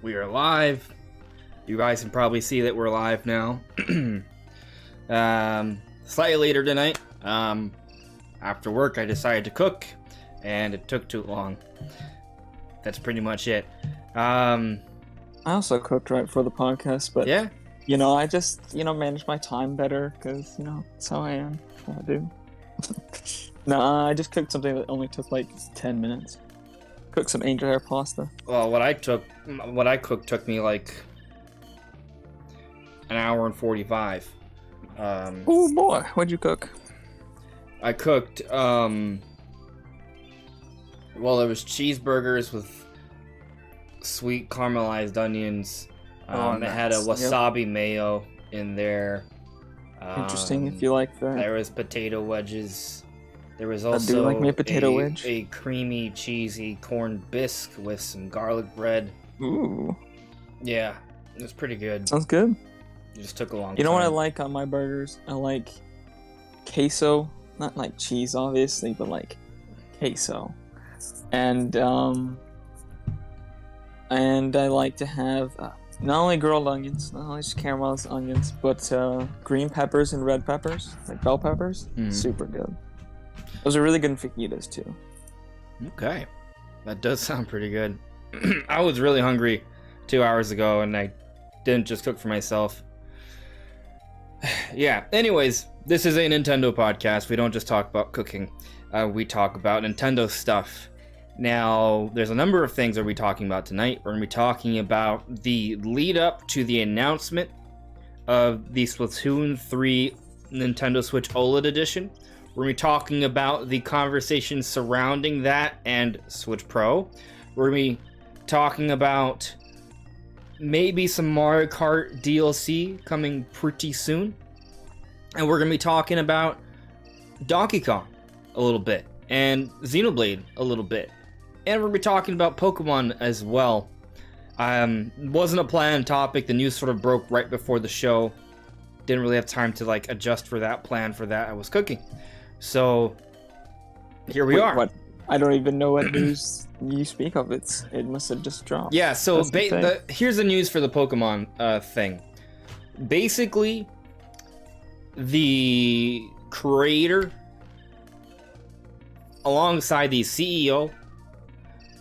We are live. You guys can probably see that we're live now. Slightly later tonight. After work, I decided to cook, and it took too long. That's pretty much it. I also cooked right for the podcast, but yeah, I just manage my time better because that's how I am. That's what I do. No, I just cooked something that only took like 10 minutes. Cooked some angel hair pasta. well, what I cooked took me like an hour and 45. Oh boy, what'd you cook? I cooked, well, there was cheeseburgers with sweet caramelized onions. It had a wasabi mayo in there. Interesting, if you like that. There was potato wedges. There was also I do like me a potato wedge. A creamy, cheesy corned bisque with some garlic bread. Ooh. Yeah, it was pretty good. Sounds good. It just took a long time. You know what I like on my burgers? I like queso. Not like cheese, obviously, but like queso. And I like to have not only grilled onions, not only just caramelized onions, but green peppers and red peppers, like bell peppers. Super good. Those are really good in fajitas too. Okay, that does sound pretty good. I was really hungry 2 hours ago, and I didn't just cook for myself. Yeah, anyways, this is a Nintendo podcast. We don't just talk about cooking. We talk about Nintendo stuff. Now, there's a number of things that we're talking about tonight. We're going to be talking about the lead up to the announcement of the Splatoon 3 Nintendo Switch OLED edition. We're going to be talking about the conversation surrounding that and Switch Pro. We're going to be talking about maybe some Mario Kart DLC coming pretty soon. And we're going to be talking about Donkey Kong a little bit and Xenoblade a little bit. And we're going to be talking about Pokemon as well. Wasn't a planned topic. The news sort of broke right before the show. Didn't really have time to adjust for that, plan for that. I was cooking. So here we are. What? I don't even know what news you speak of. It must have just dropped. Yeah, so here's the news for the Pokemon thing. Basically, the creator, alongside the CEO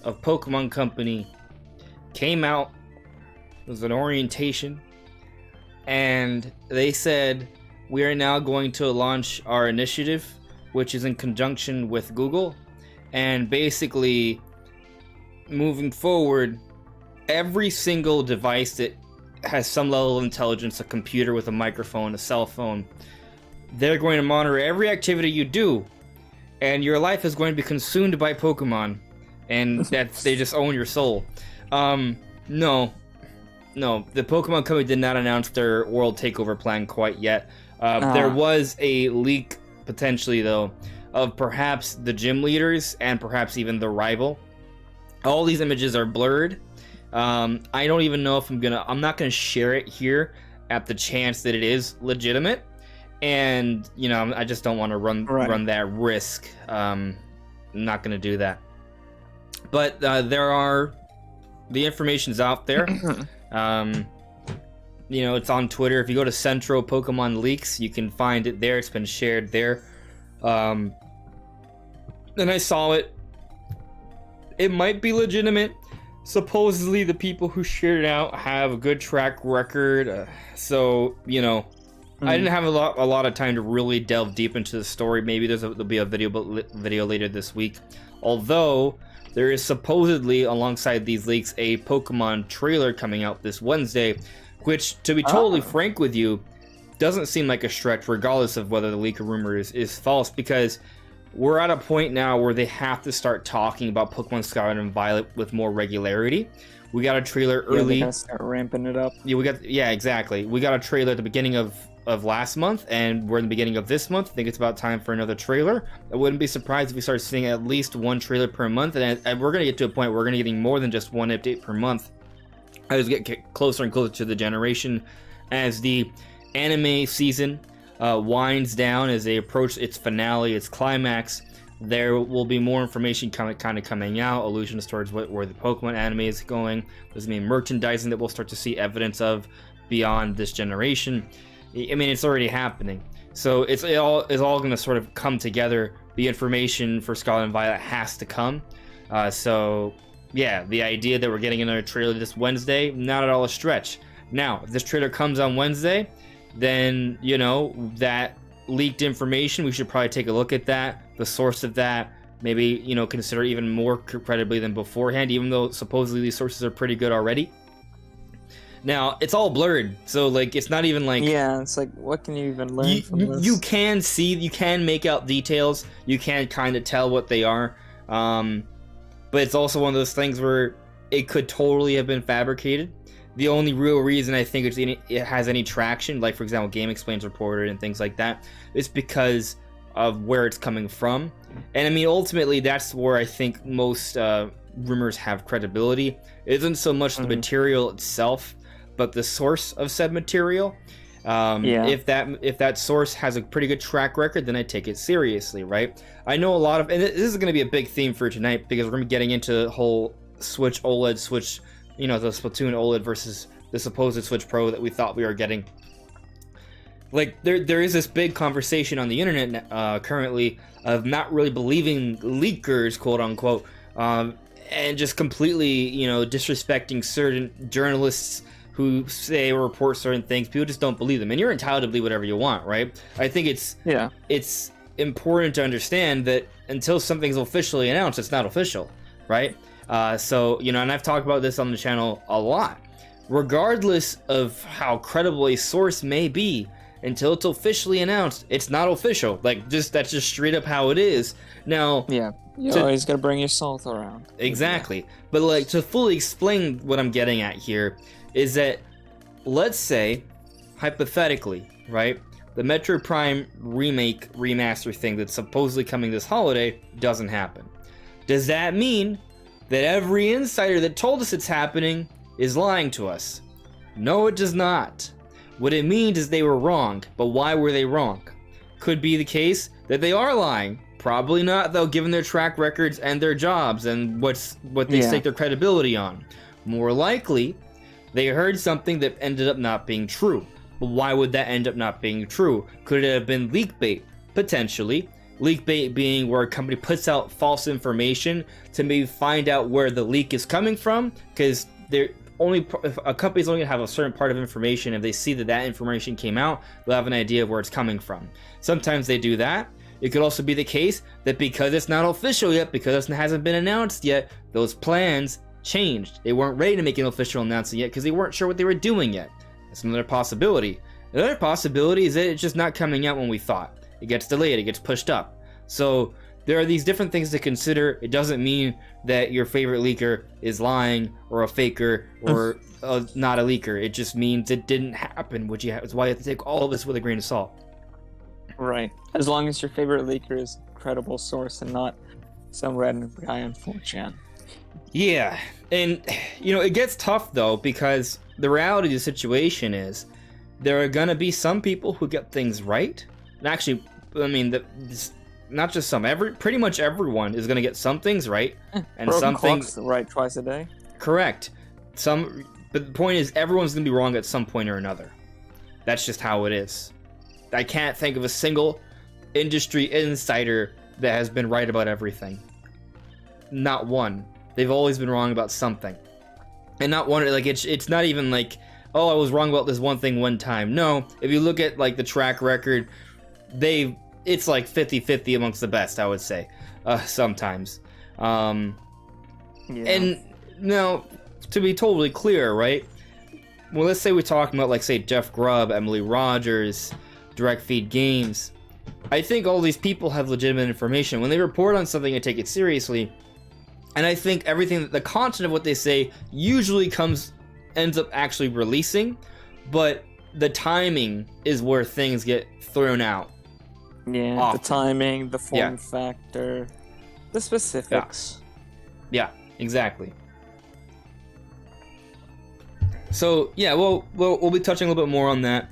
of Pokemon Company, came out. It was an orientation, and they said, we are now going to launch our initiative, which is in conjunction with Google, and basically, moving forward, every single device that has some level of intelligence, a computer with a microphone, a cell phone, they're going to monitor every activity you do, and your life is going to be consumed by Pokemon, and that they just own your soul. No, the Pokemon Company did not announce their world takeover plan quite yet. There was a leak, potentially though, of perhaps the gym leaders and perhaps even the rival. All these images are blurred. I don't even know if I'm not gonna share it here at the chance that it is legitimate. And I just don't want to run that risk. I'm not gonna do that. But the information's out there. It's on Twitter. If you go to Central Pokemon Leaks, you can find it there. It's been shared there. And I saw it. It might be legitimate. Supposedly, the people who shared it out have a good track record. I didn't have a lot of time to really delve deep into the story. Maybe there'll be a video later this week. Although there is supposedly, alongside these leaks, a Pokemon trailer coming out this Wednesday, which, to be totally frank with you, doesn't seem like a stretch, regardless of whether the leak or rumor is false, because we're at a point now where they have to start talking about Pokemon Scarlet and Violet with more regularity. We got a trailer early. They gotta start ramping it up. Yeah, exactly. We got a trailer at the beginning of last month, and we're in the beginning of this month. I think it's about time for another trailer. I wouldn't be surprised if we start seeing at least one trailer per month, and we're going to get to a point where we're going to be getting more than just one update per month as we get closer and closer to the generation, as the anime season winds down, as they approach its finale, its climax. there will be more information kind of coming out, allusions towards where the Pokemon anime is going. There's gonna be merchandising that we'll start to see evidence of beyond this generation. I mean, it's already happening. So it's all going to sort of come together. The information for Scarlet and Violet has to come. So yeah, the idea that we're getting another trailer this Wednesday, not at all a stretch. Now, if this trailer comes on Wednesday, then, you know, that leaked information, we should probably take a look at that, the source of that, maybe, you know, consider even more credibly than beforehand, even though supposedly these sources are pretty good already. Now, it's all blurred, so, like, it's not even like... Yeah, it's like, what can you even learn from this? You can see, you can make out details, you can kind of tell what they are, but it's also one of those things where it could totally have been fabricated. The only real reason I think it has any traction, like, for example, Game Explain's reported and things like that, is because of where it's coming from. And, I mean, ultimately, that's where I think most rumors have credibility. It isn't so much the material itself, but the source of said material. If that source has a pretty good track record, then I take it seriously, right? I know a lot of, and this is going to be a big theme for tonight, because we're going to be getting into the whole Switch OLED Switch, you know, the Splatoon OLED versus the supposed Switch Pro that we thought we were getting. Like, there is this big conversation on the internet currently of not really believing leakers, quote unquote, and just completely, you know, disrespecting certain journalists who say or report certain things. People just don't believe them, and you're entitled to believe whatever you want, right? I think it's important to understand that until something's officially announced, it's not official, right? So, you know, and I've talked about this on the channel a lot. Regardless of how credible a source may be, until it's officially announced, it's not official. Like, that's just straight up how it is. Now, you always gotta bring your salt around. Exactly. Yeah. But, like, to fully explain what I'm getting at here is that, let's say, hypothetically, right, the Metroid Prime remaster thing that's supposedly coming this holiday doesn't happen. Does that mean that every insider that told us it's happening is lying to us? No, it does not. What it means is they were wrong, but why were they wrong? Could be the case that they are lying. Probably not, though, given their track records and their jobs and what they stake their credibility on. More likely, they heard something that ended up not being true. But why would that end up not being true? Could it have been leak bait? Potentially. Leak bait being where a company puts out false information to maybe find out where the leak is coming from, because if a company's only gonna have a certain part of information. If they see that information came out, they'll have an idea of where it's coming from. Sometimes they do that. It could also be the case that because it's not official yet, because it hasn't been announced yet, those plans changed. They weren't ready to make an official announcement yet because they weren't sure what they were doing yet. That's another possibility. Another possibility is that it's just not coming out when we thought. It gets delayed, it gets pushed up. So there are these different things to consider. It doesn't mean that your favorite leaker is lying or a faker or not a leaker. It just means it didn't happen, which is why you have to take all of this with a grain of salt. Right. As long as your favorite leaker is a credible source and not some random guy on 4chan. Yeah, and, you know, it gets tough, though, because the reality of the situation is there are going to be some people who get things right. And actually, I mean, not just some, pretty much everyone is going to get some things right. And some things right twice a day. Correct. But the point is, everyone's going to be wrong at some point or another. That's just how it is. I can't think of a single industry insider that has been right about everything. Not one. They've always been wrong about something. And not one, like, it's not even like, oh, I was wrong about this one thing one time. No, if you look at, like, the track record, it's like 50-50 amongst the best, I would say, sometimes. And now, to be totally clear, right? Well, let's say we're talking about, like, say, Jeff Grubb, Emily Rogers, Direct Feed Games. I think all these people have legitimate information. When they report on something, I take it seriously. And I think the content of what they say usually ends up actually releasing, but the timing is where things get thrown out. Yeah, often. The timing, the form factor, the specifics. Yeah, exactly. So, yeah, we'll be touching a little bit more on that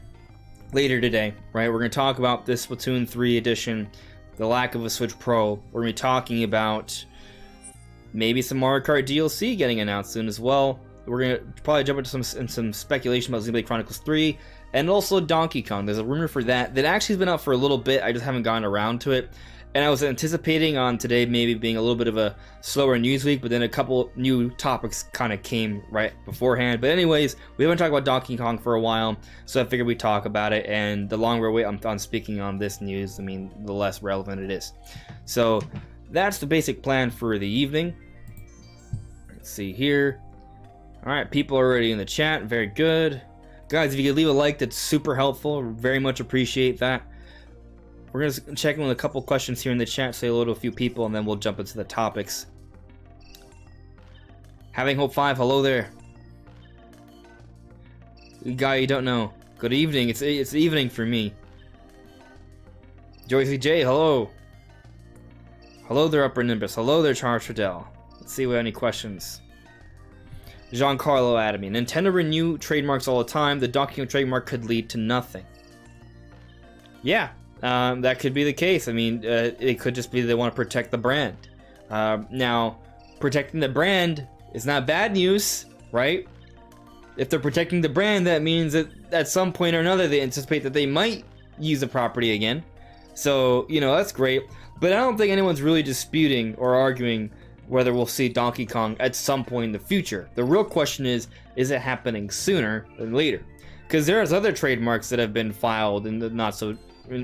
later today, right? We're going to talk about this Splatoon 3 edition the lack of a Switch Pro, we're going to be talking about maybe some Mario Kart DLC getting announced soon as well. We're going to probably jump into some speculation about Xenoblade Chronicles 3, and also Donkey Kong. There's a rumor for that actually has been out for a little bit. I just haven't gotten around to it. And I was anticipating on today maybe being a little bit of a slower news week, but then a couple new topics kind of came right beforehand. But anyways, we haven't talked about Donkey Kong for a while, so I figured we'd talk about it. And the longer we wait on speaking on this news, I mean, the less relevant it is. So that's the basic plan for the evening. Let's see here. All right, people are already in the chat. Very good. Guys, if you could leave a like, that's super helpful. Very much appreciate that. We're going to check in with a couple questions here in the chat, say hello to a few people, and then we'll jump into the topics. Having Hope 5, hello there. Guy you don't know, good evening. It's evening for me. Joycey J, hello. Hello there, Upper Nimbus. Hello there, Charles Trudell. Let's see if we have any questions. Giancarlo Adamy. Nintendo renew trademarks all the time. The Donkey Kong trademark could lead to nothing. Yeah. That could be the case. I mean, it could just be they want to protect the brand. Now, protecting the brand is not bad news, right? If they're protecting the brand, that means that at some point or another they anticipate that they might use the property again. So, you know, that's great. But I don't think anyone's really disputing or arguing whether we'll see Donkey Kong at some point in the future. The real question is it happening sooner than later? Because there's other trademarks that have been filed in the not so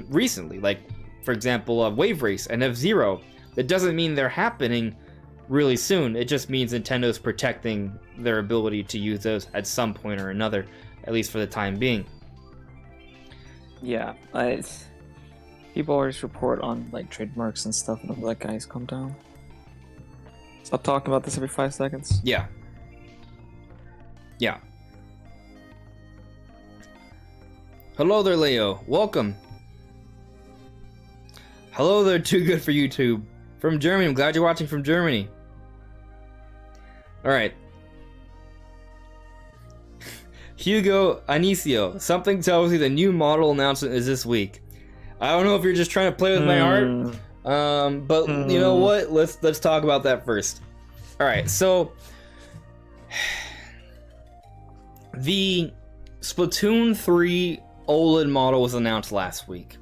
recently, like for example Wave Race and F-Zero. That doesn't mean they're happening really soon. It just means Nintendo's protecting their ability to use those at some point or another, at least for the time being. Yeah, people always report on like trademarks and stuff, and I'm like, guys, calm down. Stop talking about this every 5 seconds. Yeah. Hello there, Leo. Welcome. Hello there, Too Good for YouTube. From Germany. I'm glad you're watching from Germany. Alright. Hugo Anicio. Something tells me the new model announcement is this week. I don't know if you're just trying to play with my heart. But you know what? Let's talk about that first. Alright, so the Splatoon 3 OLED model was announced last week.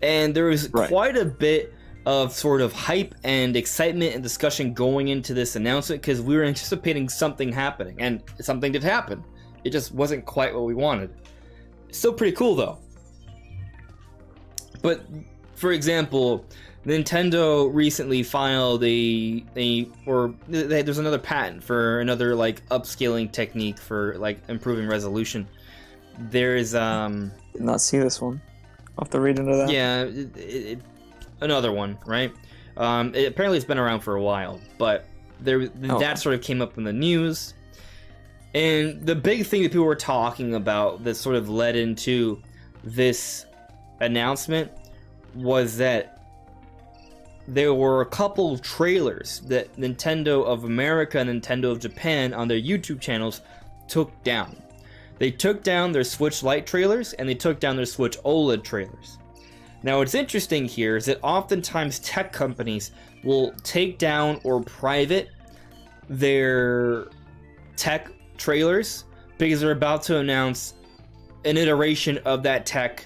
And there was quite a bit of sort of hype and excitement and discussion going into this announcement because we were anticipating something happening, and something did happen. It just wasn't quite what we wanted. It's still pretty cool though. But for example, Nintendo recently filed there's another patent for another like upscaling technique for like improving resolution. There's Did not see this one. I'll have to read into that. Yeah, another one, right? Apparently it's been around for a while, but that sort of came up in the news. And the big thing that people were talking about that sort of led into this announcement was that there were a couple trailers that Nintendo of America and Nintendo of Japan on their YouTube channels took down. They took down their Switch Lite trailers, and they took down their Switch OLED trailers. Now, what's interesting here is that oftentimes tech companies will take down or private their tech trailers because they're about to announce an iteration of that tech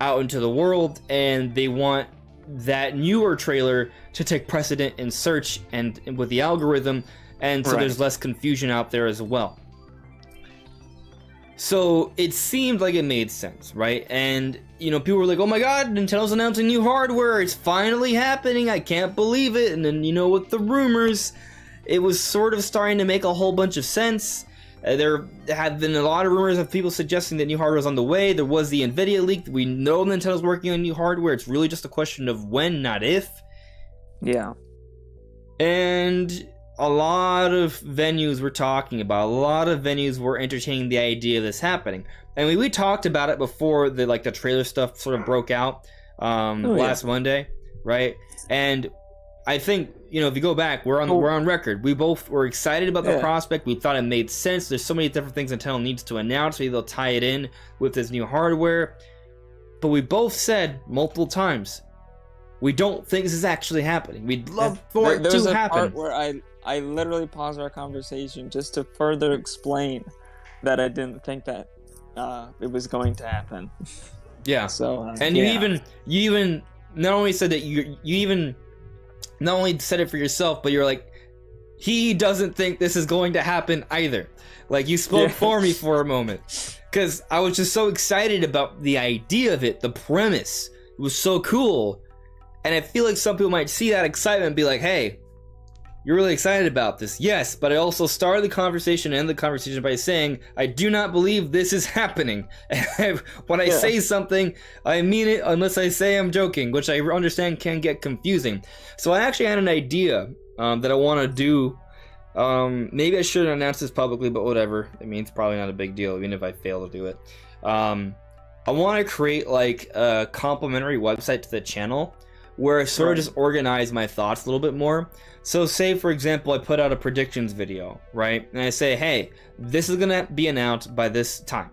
out into the world, and they want that newer trailer to take precedent in search and with the algorithm, and so there's less confusion out there as well. So it seemed like it made sense, right? And, you know, people were like, oh my god, Nintendo's announcing new hardware, it's finally happening, I can't believe it. And then, you know, with the rumors, it was sort of starting to make a whole bunch of sense. There have been a lot of rumors of people suggesting that new hardware is on the way. There was the Nvidia leak. We know Nintendo's working on new hardware. It's really just a question of when, not if. Yeah. And a lot of venues were talking about. A lot of venues were entertaining the idea of this happening. And we talked about it before the trailer stuff sort of broke out last Monday, right? And I think, you know, if you go back, we're on record. We both were excited about the prospect. We thought it made sense. There's so many different things Nintendo needs to announce. Maybe they'll tie it in with this new hardware. But we both said multiple times, We don't think this is actually happening. We'd love for it to There's a happen. part where I literally paused our conversation just to further explain that I didn't think that it was going to happen. Yeah. So and you even not only said that you even not only said it for yourself, but you're like, he doesn't think this is going to happen either. Like, you spoke for me for a moment, because I was just so excited about the idea of it, the premise. It was so cool, and I feel like some people might see that excitement and be like, hey, you're really excited about this. Yes, but I also started the conversation and end the conversation by saying, I do not believe this is happening. When I say something, I mean it, unless I say I'm joking, which I understand can get confusing. So I actually had an idea that I want to do. Maybe I shouldn't announce this publicly, but whatever. I mean, it's probably not a big deal, even if I fail to do it. I want to create like a complimentary website to the channel where I sort of just organize my thoughts a little bit more. So say, for example, I put out a predictions video, right? And I say, hey, this is gonna be announced by this time.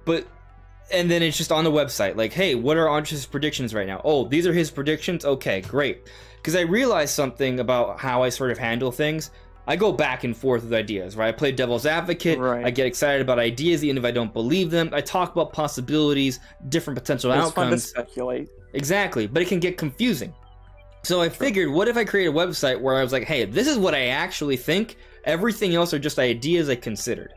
And then it's just on the website, like, hey, what are Andres' predictions right now? Oh, these are his predictions? Okay, great. Because I realized something about how I sort of handle things. I go back and forth with ideas, right? I play devil's advocate. Right. I get excited about ideas, even if I don't believe them. I talk about possibilities, different potential outcomes. It's fun to speculate. Exactly, but it can get confusing. So I figured, what if I create a website where I was like, hey, this is what I actually think. Everything else are just ideas I considered.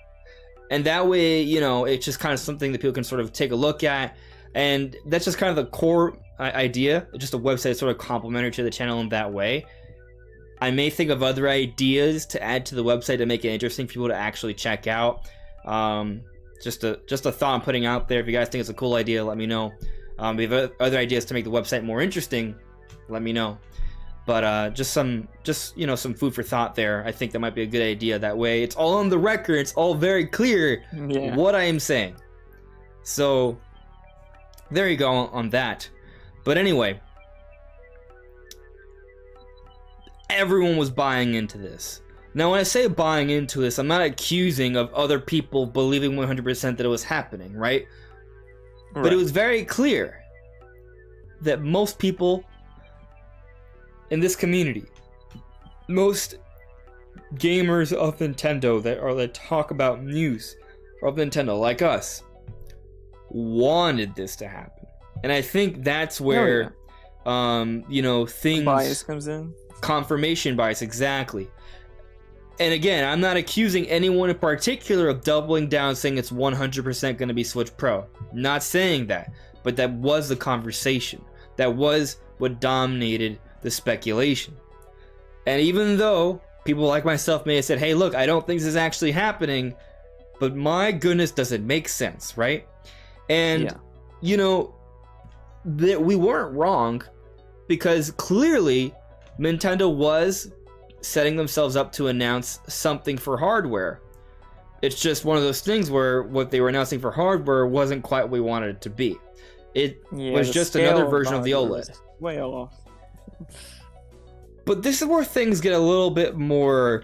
And that way, you know, it's just kind of something that people can sort of take a look at. And that's just kind of the core idea. Just a website sort of complementary to the channel in that way. I may think of other ideas to add to the website to make it interesting for people to actually check out. Just a thought I'm putting out there. If you guys think it's a cool idea, let me know. If you have other ideas to make the website more interesting, let me know. But just some food for thought there. I think that might be a good idea. That way, it's all on the record. It's all very clear what I am saying. So there you go on that. But anyway, everyone was buying into this. Now, when I say buying into this, I'm not accusing of other people believing 100% that it was happening, right? But it was very clear that most people in this community, most gamers of Nintendo that talk about news of Nintendo, like us, wanted this to happen. And I think that's where, things... bias comes in. Confirmation bias, exactly. And again, I'm not accusing anyone in particular of doubling down saying it's 100% going to be Switch Pro. Not saying that. But that was the conversation. That was what dominated the speculation. And even though people like myself may have said, hey, look, I don't think this is actually happening, but my goodness, does it make sense, right? And, we weren't wrong, because clearly Nintendo was setting themselves up to announce something for hardware. It's just one of those things where what they were announcing for hardware wasn't quite what we wanted it to be. It was just another version of the OLED. Way off. But this is where things get a little bit more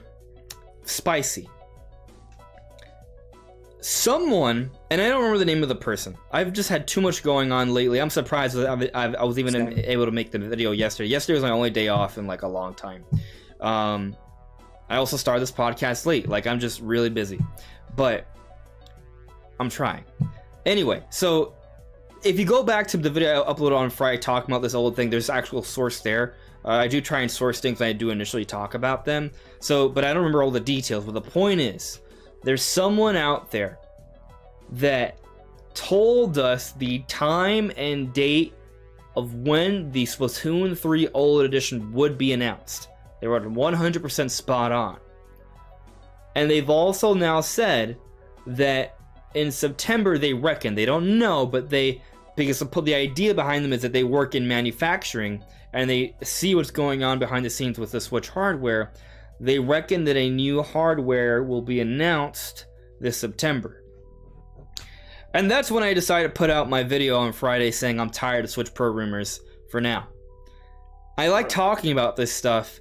spicy. Someone, and I don't remember the name of the person. I've just had too much going on lately. I'm surprised that I was even able to make the video yesterday. Yesterday was my only day off in like a long time. I also started this podcast late. Like, I'm just really busy. But I'm trying. Anyway, so if you go back to the video I uploaded on Friday talking about this old thing, there's actual source there. I do try and source things when I do initially talk about them. But I don't remember all the details. But the point is, there's someone out there that told us the time and date of when the Splatoon 3 OLED edition would be announced. They were 100% spot on. And they've also now said that in September, they reckon, they don't know, but because the idea behind them is that they work in manufacturing and they see what's going on behind the scenes with the Switch hardware. They reckon that a new hardware will be announced this September. And that's when I decided to put out my video on Friday saying I'm tired of Switch Pro rumors for now. I like talking about this stuff,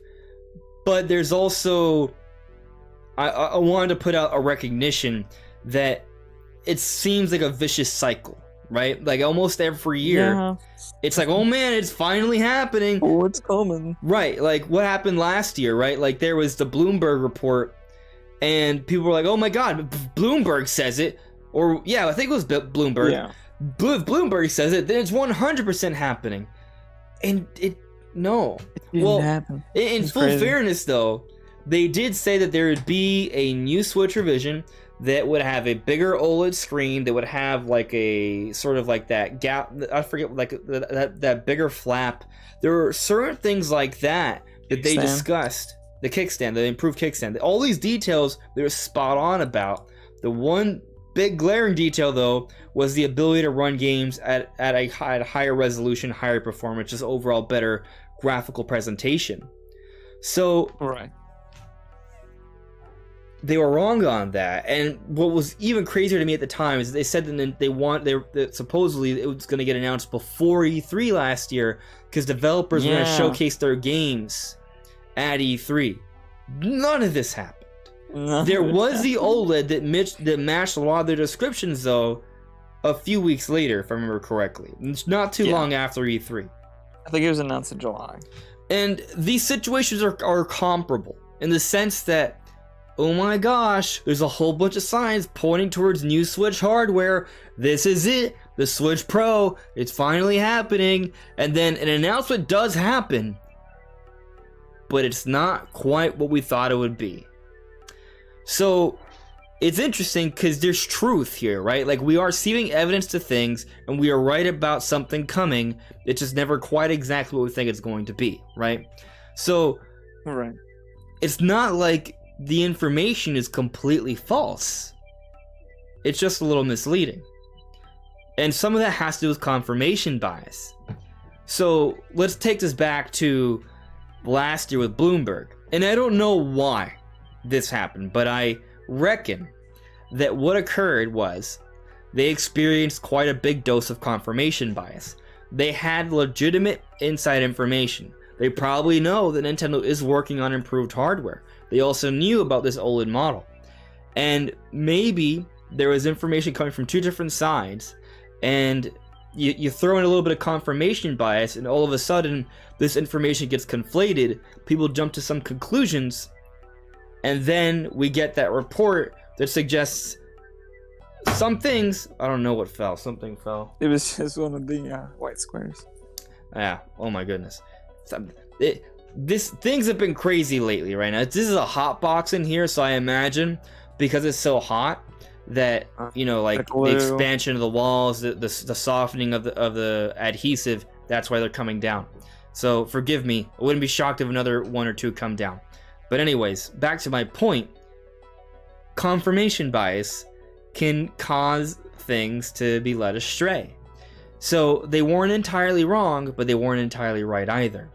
but there's also... I wanted to put out a recognition that it seems like a vicious cycle, right? Like almost every year. Yeah. It's like, oh man, it's finally happening. Oh, it's coming. Right, like what happened last year, right? Like there was the Bloomberg report, and people were like, oh my god, Bloomberg says it. Or, yeah, I think it was Bloomberg. Yeah. If Bloomberg says it, then it's 100% happening. And no. It didn't happen. In full fairness, though, they did say that there would be a new Switch revision that would have a bigger OLED screen, that would have like a sort of like that gap, I forget, like that bigger flap. There were certain things like that they discussed. The kickstand, the improved kickstand. All these details they were spot on about. The one big glaring detail, though, was the ability to run games at a higher resolution, higher performance, just overall better graphical presentation. So, right. They were wrong on that, and what was even crazier to me at the time is they said that supposedly it was going to get announced before E3 last year because developers were going to showcase their games at E3. None of this happened. There was the OLED that matched a lot of their descriptions, though, a few weeks later, if I remember correctly. It's not too long after E3. I think it was announced in July. And these situations are comparable in the sense that, oh my gosh, there's a whole bunch of signs pointing towards new Switch hardware. This is it, the Switch Pro. It's finally happening. And then an announcement does happen, but it's not quite what we thought it would be. So it's interesting because there's truth here, right? Like we are seeing evidence to things and we are right about something coming. It's just never quite exactly what we think it's going to be, right? So it's not like the information is completely false. It's just a little misleading. And some of that has to do with confirmation bias. So let's take this back to last year with Bloomberg. And I don't know why this happened, but I reckon that what occurred was they experienced quite a big dose of confirmation bias. They had legitimate inside information. They probably know that Nintendo is working on improved hardware. They also knew about this OLED model. And maybe there was information coming from two different sides, and you throw in a little bit of confirmation bias, and all of a sudden this information gets conflated, people jump to some conclusions, and then we get that report that suggests some things. I don't know what fell. Something fell. It was just one of the white squares. Yeah. Oh my goodness. Things have been crazy lately right now. This is a hot box in here, so I imagine because it's so hot that like the expansion of the walls, the softening of the adhesive, that's why they're coming down. So forgive me. I wouldn't be shocked if another one or two come down. But anyways, back to my point. Confirmation bias can cause things to be led astray. So they weren't entirely wrong, but they weren't entirely right either.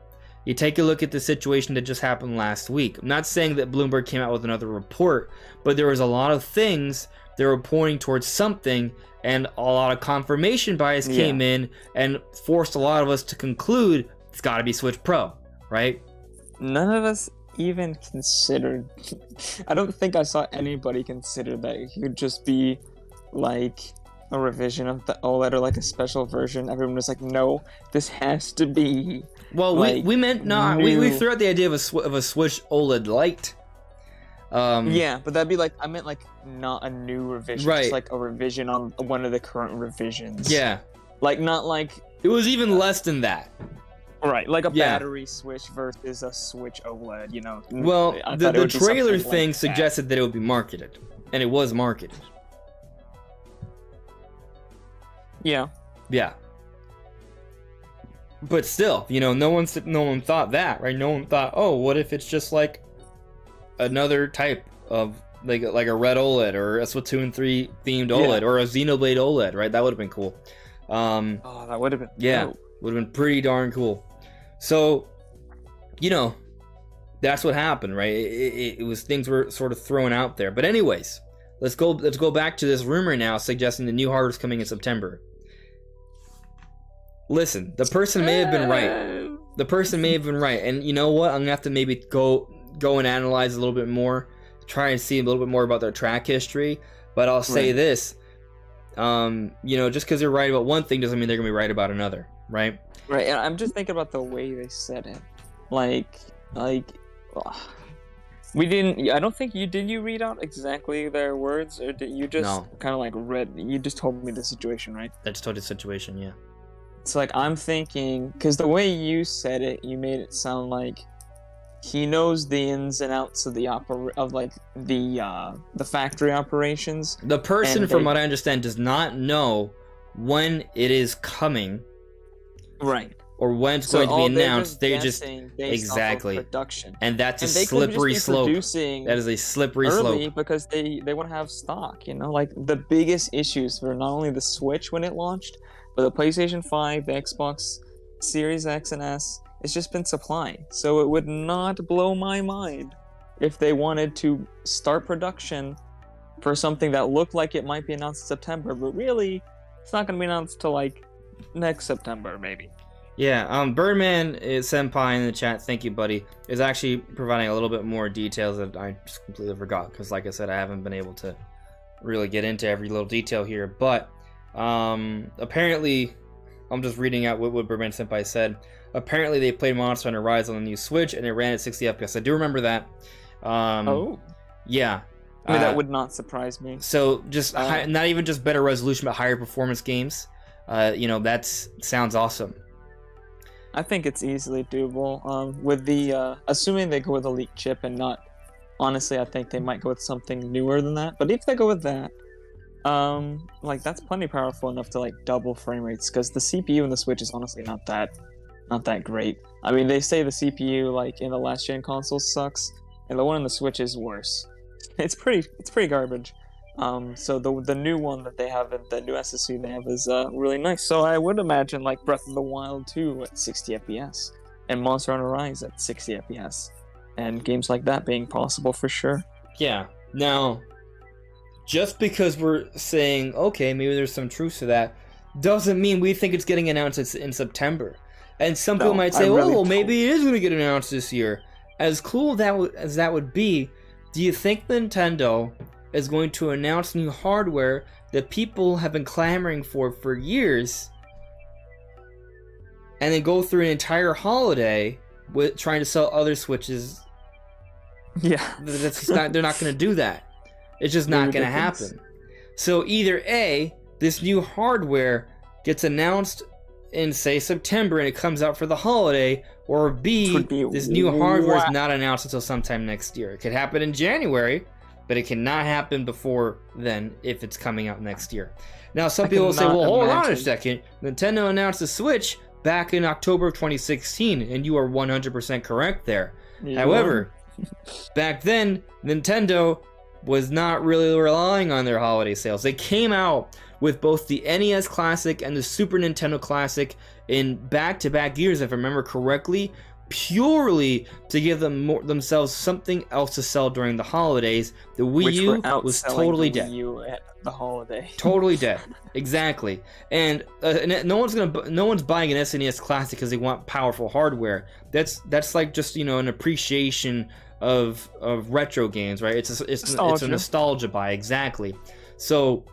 You take a look at the situation that just happened last week. I'm not saying that Bloomberg came out with another report, but there was a lot of things that were pointing towards something, and a lot of confirmation bias came in and forced a lot of us to conclude it's got to be Switch Pro, right? None of us even considered. I don't think I saw anybody consider that it could just be like a revision of the OLED or like a special version. Everyone was like, no, this has to be. Well, like, we meant not. We threw out the idea of a Switch OLED Lite. Yeah, but that'd be like, I meant like not a new revision, right? Just like a revision on one of the current revisions. Yeah, like not like it was even less than that. Right, like a battery Switch versus a Switch OLED, Well, the trailer thing suggested that it would be marketed, and it was marketed. Yeah. Yeah. But still, no one thought that, right? No one thought, oh, what if it's just like another type of like a red OLED or a Splatoon 3 themed OLED or a Xenoblade OLED, right? That would have been cool. That would have been dope. Would have been pretty darn cool. So, that's what happened, right? It was things were sort of thrown out there. But anyways, let's go back to this rumor now suggesting the new hardware is coming in September. Listen, the person may have been right. The person may have been right. And you know what? I'm gonna have to maybe go and analyze a little bit more, try and see a little bit more about their track history. But I'll say this. Just because they're right about one thing doesn't mean they're gonna be right about another, right? Right, and I'm just thinking about the way they said it. Ugh. We didn't. I don't think you did. You read out exactly their words, or did you just kind of like read? You just told me the situation, right? I just told you the situation, yeah. So like I'm thinking, because the way you said it, you made it sound like he knows the ins and outs of the factory operations. The person, from what I understand, does not know when it is coming, right? Or when it's going to be announced. They just exactly production, and that's a slippery slope. That is a slippery slope because they want to have stock. Like the biggest issues for not only the Switch when it launched, but the PlayStation 5, the Xbox Series X and S. It's just been supply. So it would not blow my mind if they wanted to start production for something that looked like it might be announced in September, but really, it's not going to be announced till like next September, maybe. Yeah, Birdman is Senpai in the chat, thank you, buddy, is actually providing a little bit more details that I just completely forgot, because like I said, I haven't been able to really get into every little detail here, but apparently, I'm just reading out what Birdman Senpai said. Apparently, they played Monster Hunter Rise on the new Switch, and it ran at 60 FPS. I do remember that. Yeah. I mean, that would not surprise me. So, just not even just better resolution, but higher performance games. That sounds awesome. I think it's easily doable. With the assuming they go with a leaked chip and not, honestly, I think they might go with something newer than that. But if they go with that, that's plenty powerful enough to like double frame rates, because the CPU in the Switch is honestly not that great. I mean, they say the CPU like in the last gen consoles sucks, and the one in the Switch is worse. It's pretty garbage. So the new one that they have, the new SSD they have, is really nice. So I would imagine like Breath of the Wild 2 at 60 FPS, and Monster Hunter Rise at 60 FPS, and games like that being possible for sure. Yeah. Now, just because we're saying, okay, maybe there's some truth to that, doesn't mean we think it's getting announced in September. And some people might say, maybe it is going to get announced this year. As cool as that would be, do you think Nintendo is going to announce new hardware that people have been clamoring for years, and then go through an entire holiday with trying to sell other Switches? Yeah. They're not going to do that. It's just not going to happen. So either A, this new hardware gets announced in, say, September and it comes out for the holiday, or B, this new hardware is not announced until sometime next year. It could happen in January, but it cannot happen before then if it's coming out next year. Now, some people will say, well, hold on a second. Nintendo announced the Switch back in October of 2016, and you are 100% correct there. Yeah. However, back then, Nintendo was not really relying on their holiday sales. They came out with both the NES Classic and the Super Nintendo Classic in back-to-back years, if I remember correctly, purely to give themselves something else to sell during the holidays. The Wii U was totally dead. Wii U at the holiday. Totally dead. Exactly. And no one's buying an SNES Classic because they want powerful hardware. That's like just an appreciation of retro games, right? It's a nostalgia buy, exactly. So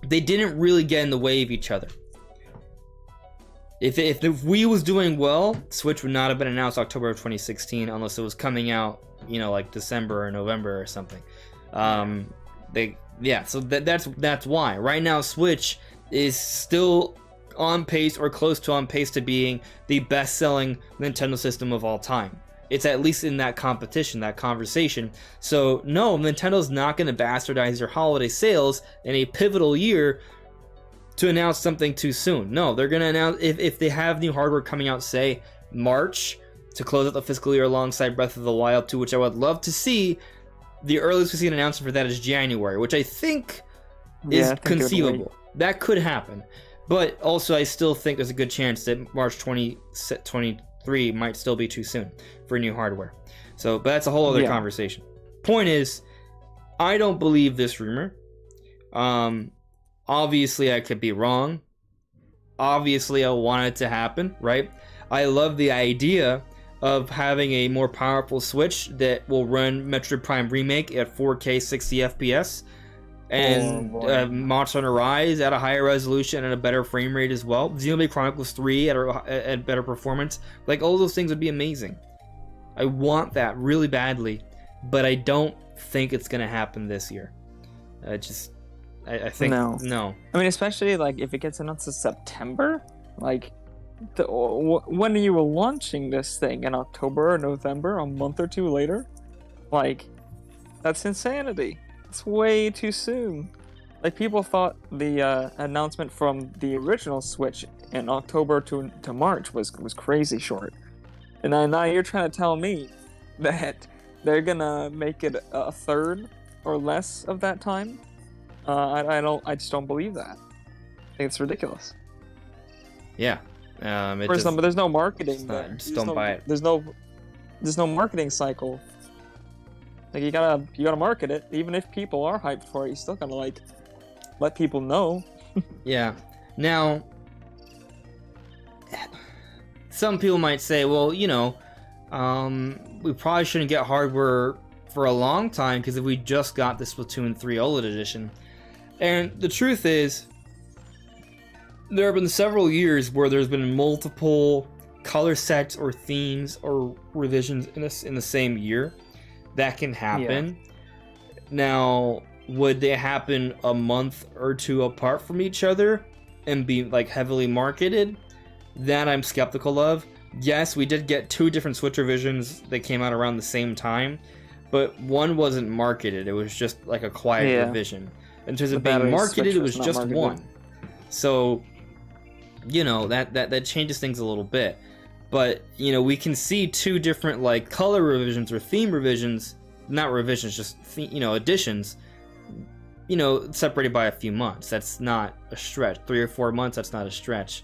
they didn't really get in the way of each other. If the Wii was doing well, Switch would not have been announced October of 2016 unless it was coming out, like December or November or something. So that's why. Right now, Switch is still on pace or close to on pace to being the best-selling Nintendo system of all time. It's at least in that competition, that conversation. So no, Nintendo's not going to bastardize their holiday sales in a pivotal year to announce something too soon. No, they're going to announce, if they have new hardware coming out, say, March, to close out the fiscal year alongside Breath of the Wild 2, which I would love to see. The earliest we see an announcement for that is January, which I think is conceivable. That could happen. But also, I still think there's a good chance that March 2023 might still be too soon for new hardware. But that's a whole other conversation. Point is, I don't believe this rumor. Obviously, I could be wrong. Obviously, I want it to happen, right? I love the idea of having a more powerful Switch that will run Metroid Prime Remake at 4K 60 FPS And boring. Monster Hunter Rise at a higher resolution and a better frame rate as well. Xenoblade Chronicles 3 at better performance. Like, all those things would be amazing. I want that really badly, but I don't think it's gonna happen this year. I think no. I mean, especially like if it gets announced in September, like when you were launching this thing in October or November, a month or two later, like that's insanity. It's way too soon. Like, people thought the announcement from the original Switch in October to March was crazy short, and now you're trying to tell me that they're gonna make it a third or less of that time. I just don't believe that. I think it's ridiculous. Yeah. First, but there's no marketing. Just don't buy it. There's no marketing cycle. Like, you gotta market it. Even if people are hyped for it, you still gotta like let people know. Yeah. Now, some people might say, well, we probably shouldn't get hardware for a long time because if we just got the Splatoon 3 OLED edition. And the truth is, there have been several years where there's been multiple color sets or themes or revisions in the same year. That can happen. Yeah. Now, would they happen a month or two apart from each other and be like heavily marketed? That I'm skeptical of. Yes, we did get 2 different Switch revisions that came out around the same time, but one wasn't marketed. It was just like a quiet revision. In terms of being marketed, it was just marketed. One. So, that changes things a little bit. But, we can see 2 different like color revisions or theme revisions, not revisions, just additions, separated by a few months. That's not a stretch. 3 or 4 months, that's not a stretch.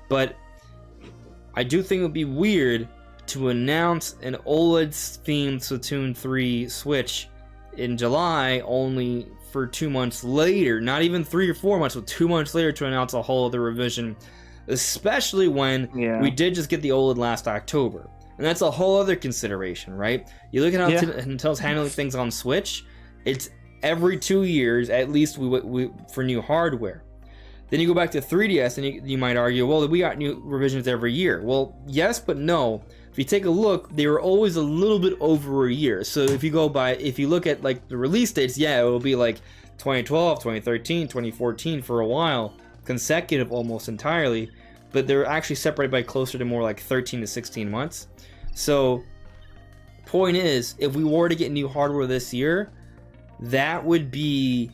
But I do think it would be weird to announce an OLED-themed Splatoon 3 Switch in July only for 2 months later, not even 3 or 4 months, but 2 months later to announce a whole other revision, especially when we did just get the OLED last October. And that's a whole other consideration, right? You look at how Nintendo's handling things on Switch, it's every 2 years, at least we for new hardware. Then you go back to 3DS and you might argue, well, we got new revisions every year. Well, yes, but no. If you take a look, they were always a little bit over a year. So if you look at like the release dates, it will be like 2012, 2013, 2014 for a while, consecutive almost entirely, but they're actually separated by closer to more like 13 to 16 months. So point is, if we were to get new hardware this year, that would be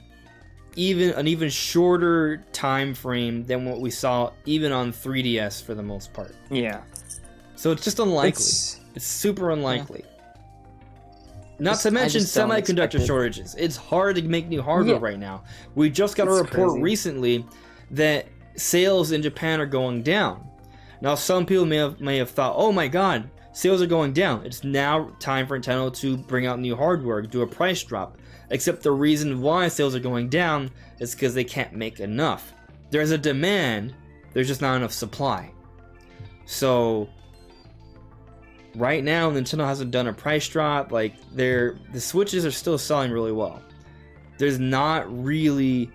an even shorter time frame than what we saw even on 3DS for the most part. Yeah. So it's just unlikely. It's super unlikely. Not to mention semiconductor shortages. It's hard to make new hardware right now. We just got a report recently that sales in Japan are going down. Now, some people may have thought, oh my god, sales are going down. It's now time for Nintendo to bring out new hardware, do a price drop. Except the reason why sales are going down is because they can't make enough. There's a demand, there's just not enough supply. So right now, Nintendo hasn't done a price drop. Like, the Switches are still selling really well. There's not really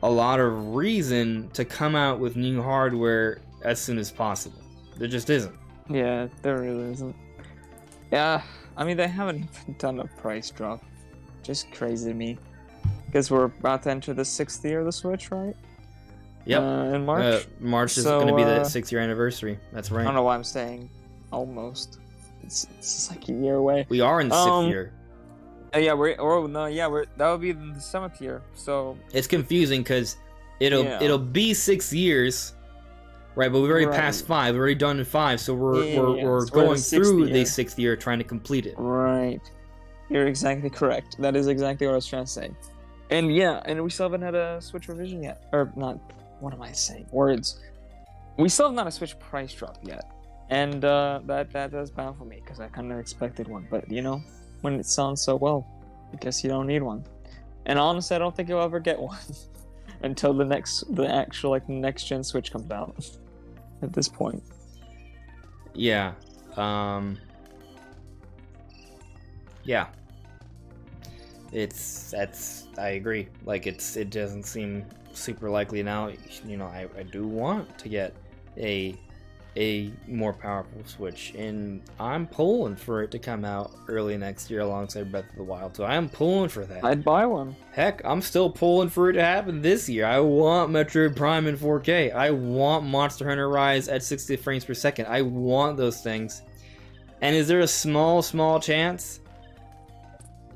a lot of reason to come out with new hardware as soon as possible. There just isn't. Yeah, there really isn't. Yeah, I mean, they haven't even done a price drop. Just crazy to me. Because we're about to enter the 6th year of the Switch, right? Yep. In March. March is going to be the 6th year anniversy. That's right. I don't know why I'm saying almost. It's just like a year away. We are in the 6th year. Yeah, that would be the 7th year. So it's confusing because it'll be 6 years, right? But we've already passed 5. We've already done 5, so we're going through the 6th year trying to complete it. Right. You're exactly correct. That is exactly what I was trying to say. And we still haven't had a Switch revision yet. Or not, what am I saying? Words. We still have not a Switch price drop yet. And that does baffle me, because I kind of expected one. But, when it sounds so well, I guess you don't need one. And honestly, I don't think you'll ever get one until the actual next gen Switch comes out at this point. Yeah. Yeah. I agree. Like it doesn't seem super likely now. You know, I do want to get a more powerful Switch, and I'm pulling for it to come out early next year alongside Breath of the Wild. So I am pulling for that. I'd buy one. Heck, I'm still pulling for it to happen this year. I want Metroid Prime in 4K. I want Monster Hunter Rise at 60 frames per second. I want those things. And is there a small chance?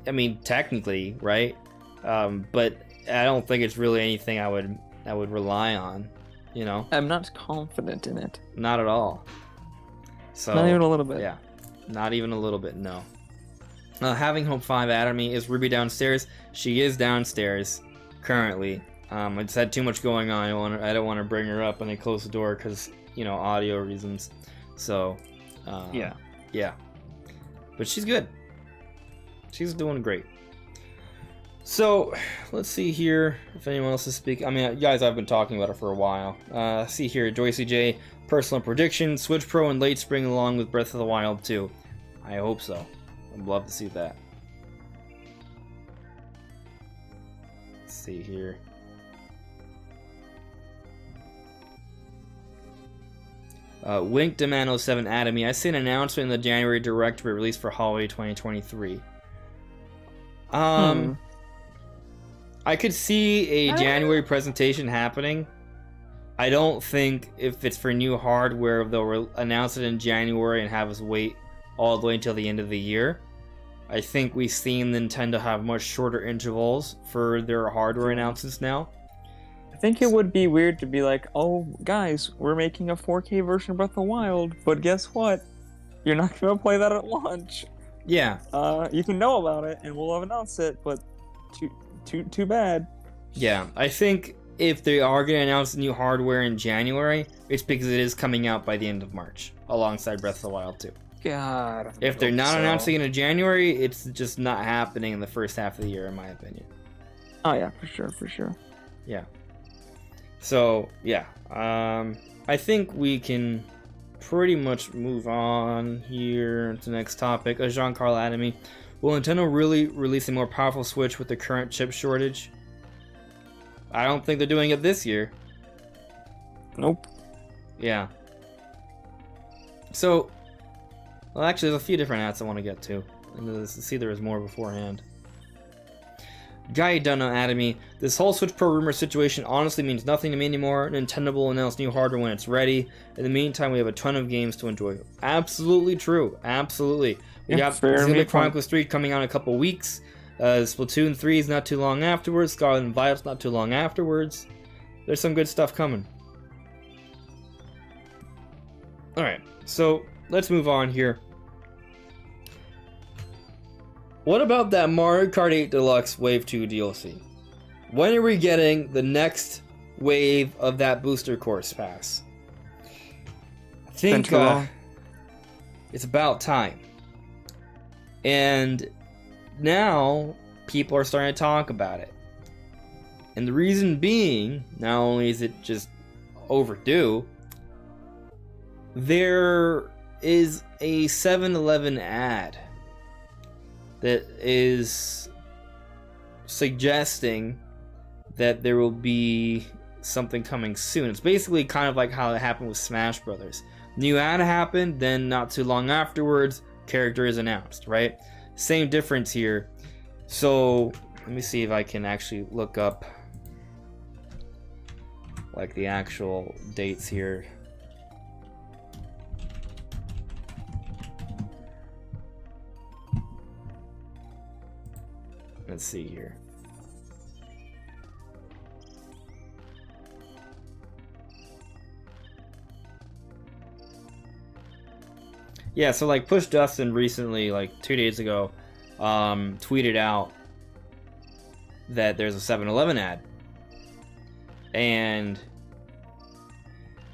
I mean, technically, right? But I don't think it's really anything I would rely on. You know, I'm not confident in it. not at all. So Not even a little bit. yeah, not even a little bit. No. Having Hope 5 at me, is Ruby downstairs? She is downstairs currently. I just had too much going on. I don't want to bring her up and I close the door because, you know, audio reasons. So yeah, but she's good. She's doing great. So, let's see here if anyone else is speaking. I mean, guys, I've been talking about it for a while. See here, Joycey J, personal prediction, Switch Pro in late spring along with Breath of the Wild 2. I hope so. I'd love to see that. Let's see here. Wink Demand 07 added me. I see an announcement in the January Direct to be released for holiday 2023. I could see a January presentation happening. I don't think if it's for new hardware, they'll announce it in January and have us wait all the way until the end of the year. I think we've seen Nintendo have much shorter intervals for their hardware announcements now. I think it would be weird to be like, oh, guys, we're making a 4K version of Breath of the Wild, but guess what? You're not going to play that at launch. Yeah. You can know about it, and we'll have announced it, but too bad. Yeah, I think if they are going to announce new hardware in January, it's because it is coming out by the end of March, alongside Breath of the Wild 2. God. If they're not announcing it in January, it's just not happening in the first half of the year, in my opinion. Oh yeah, for sure. Yeah. So, yeah. I think we can pretty much move on here to the next topic. Jean-Carl Adamy. Will Nintendo really release a more powerful Switch with the current chip shortage? I don't think they're doing it this year. Nope. Yeah. So, well, actually, there's a few different ads I want to get to. And see there is more beforehand. Guy Dunno added me. This whole Switch Pro rumor situation honestly means nothing to me anymore. Nintendo will announce new hardware when it's ready. In the meantime, we have a ton of games to enjoy. Absolutely true. Absolutely. We got Xenoblade Chronicles 3 coming out in a couple weeks. Splatoon 3 is not too long afterwards. Scarlet and Violet's not too long afterwards. There's some good stuff coming. Alright, so let's move on here. What about that Mario Kart 8 Deluxe Wave 2 DLC? When are we getting the next wave of that booster course pass? I think it's about time. And now people are starting to talk about it. And the reason being, not only is it just overdue, there is a 7-Eleven ad that is suggesting that there will be something coming soon. It's basically kind of like how it happened with Smash Brothers. New ad happened, then not too long afterwards, character is announced, right? Same difference here. So let me see if I can actually look up like the actual dates here. Let's see here. Yeah, so like Push Dustin recently, like 2 days ago, tweeted out that there's a 7-Eleven ad. And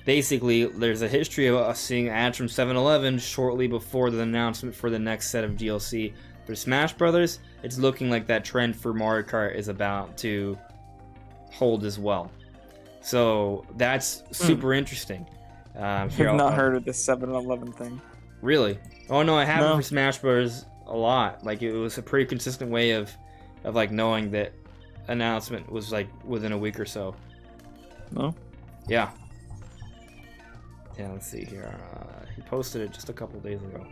basically, there's a history of us seeing ads from 7-Eleven shortly before the announcement for the next set of DLC. For Smash Brothers, it's looking like that trend for Mario Kart is about to hold as well. So that's super interesting. I've not heard of this 7-Eleven thing. Really? Oh no, I haven't for Smash Bros. A lot. Like it was a pretty consistent way of of like knowing that announcement was like within a week or so. No. Yeah. Yeah, let's see here. He posted it just a couple days ago.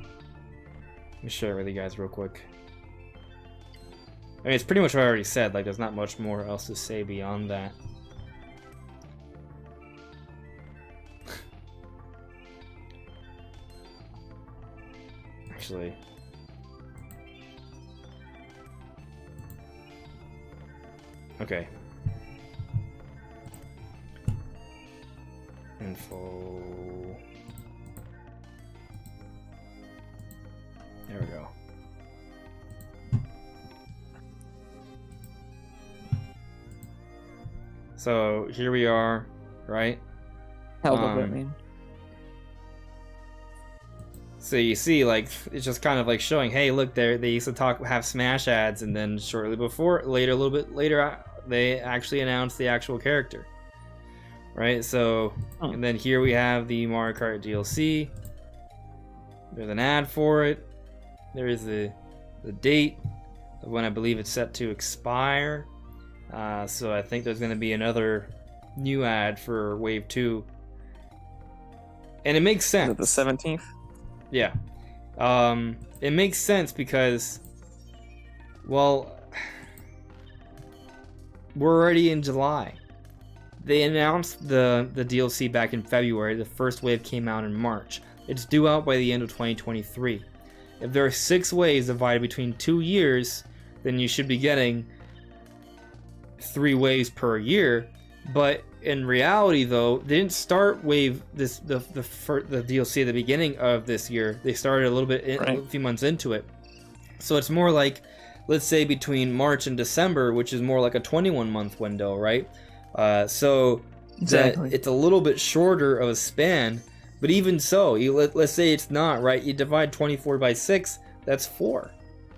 Let me share it with you guys real quick. I mean, it's pretty much what I already said. Like, there's not much more else to say beyond that. Actually, okay. Info. There we go. So here we are, right? Hell of it, man. So you see, like, it's just kind of like showing, hey, look, they used to have Smash ads, and then shortly before, a little bit later, they actually announced the actual character, right? So, and then here we have the Mario Kart DLC. There's an ad for it. There is the date of when I believe it's set to expire. So I think there's going to be another new ad for Wave 2. And it makes sense. Is it the 17th? Yeah. It makes sense because, well, we're already in July. They announced the DLC back in February. The first wave came out in March. It's due out by the end of 2023. If there are 6 waves divided between 2 years, then you should be getting 3 waves per year. But in reality, though, they didn't start the DLC at the beginning of this year. They started a little bit a few months into it. So it's more like, let's say, between March and December, which is more like a 21-month window, right? So exactly. that it's a little bit shorter of a span. But even so, let's say it's not, right? You divide 24 by 6, that's 4.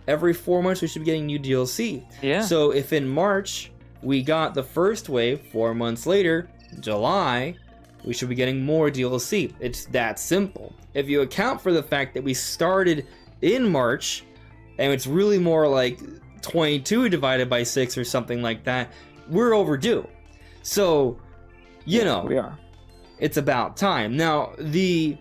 Every 4 months we should be getting new DLC. Yeah. So if in March we got the first wave, 4 months later, July, we should be getting more DLC. It's that simple. If you account for the fact that we started in March, and it's really more like 22 divided by 6 or something like that, we're overdue. So, you know, we are. It's about time. Now, the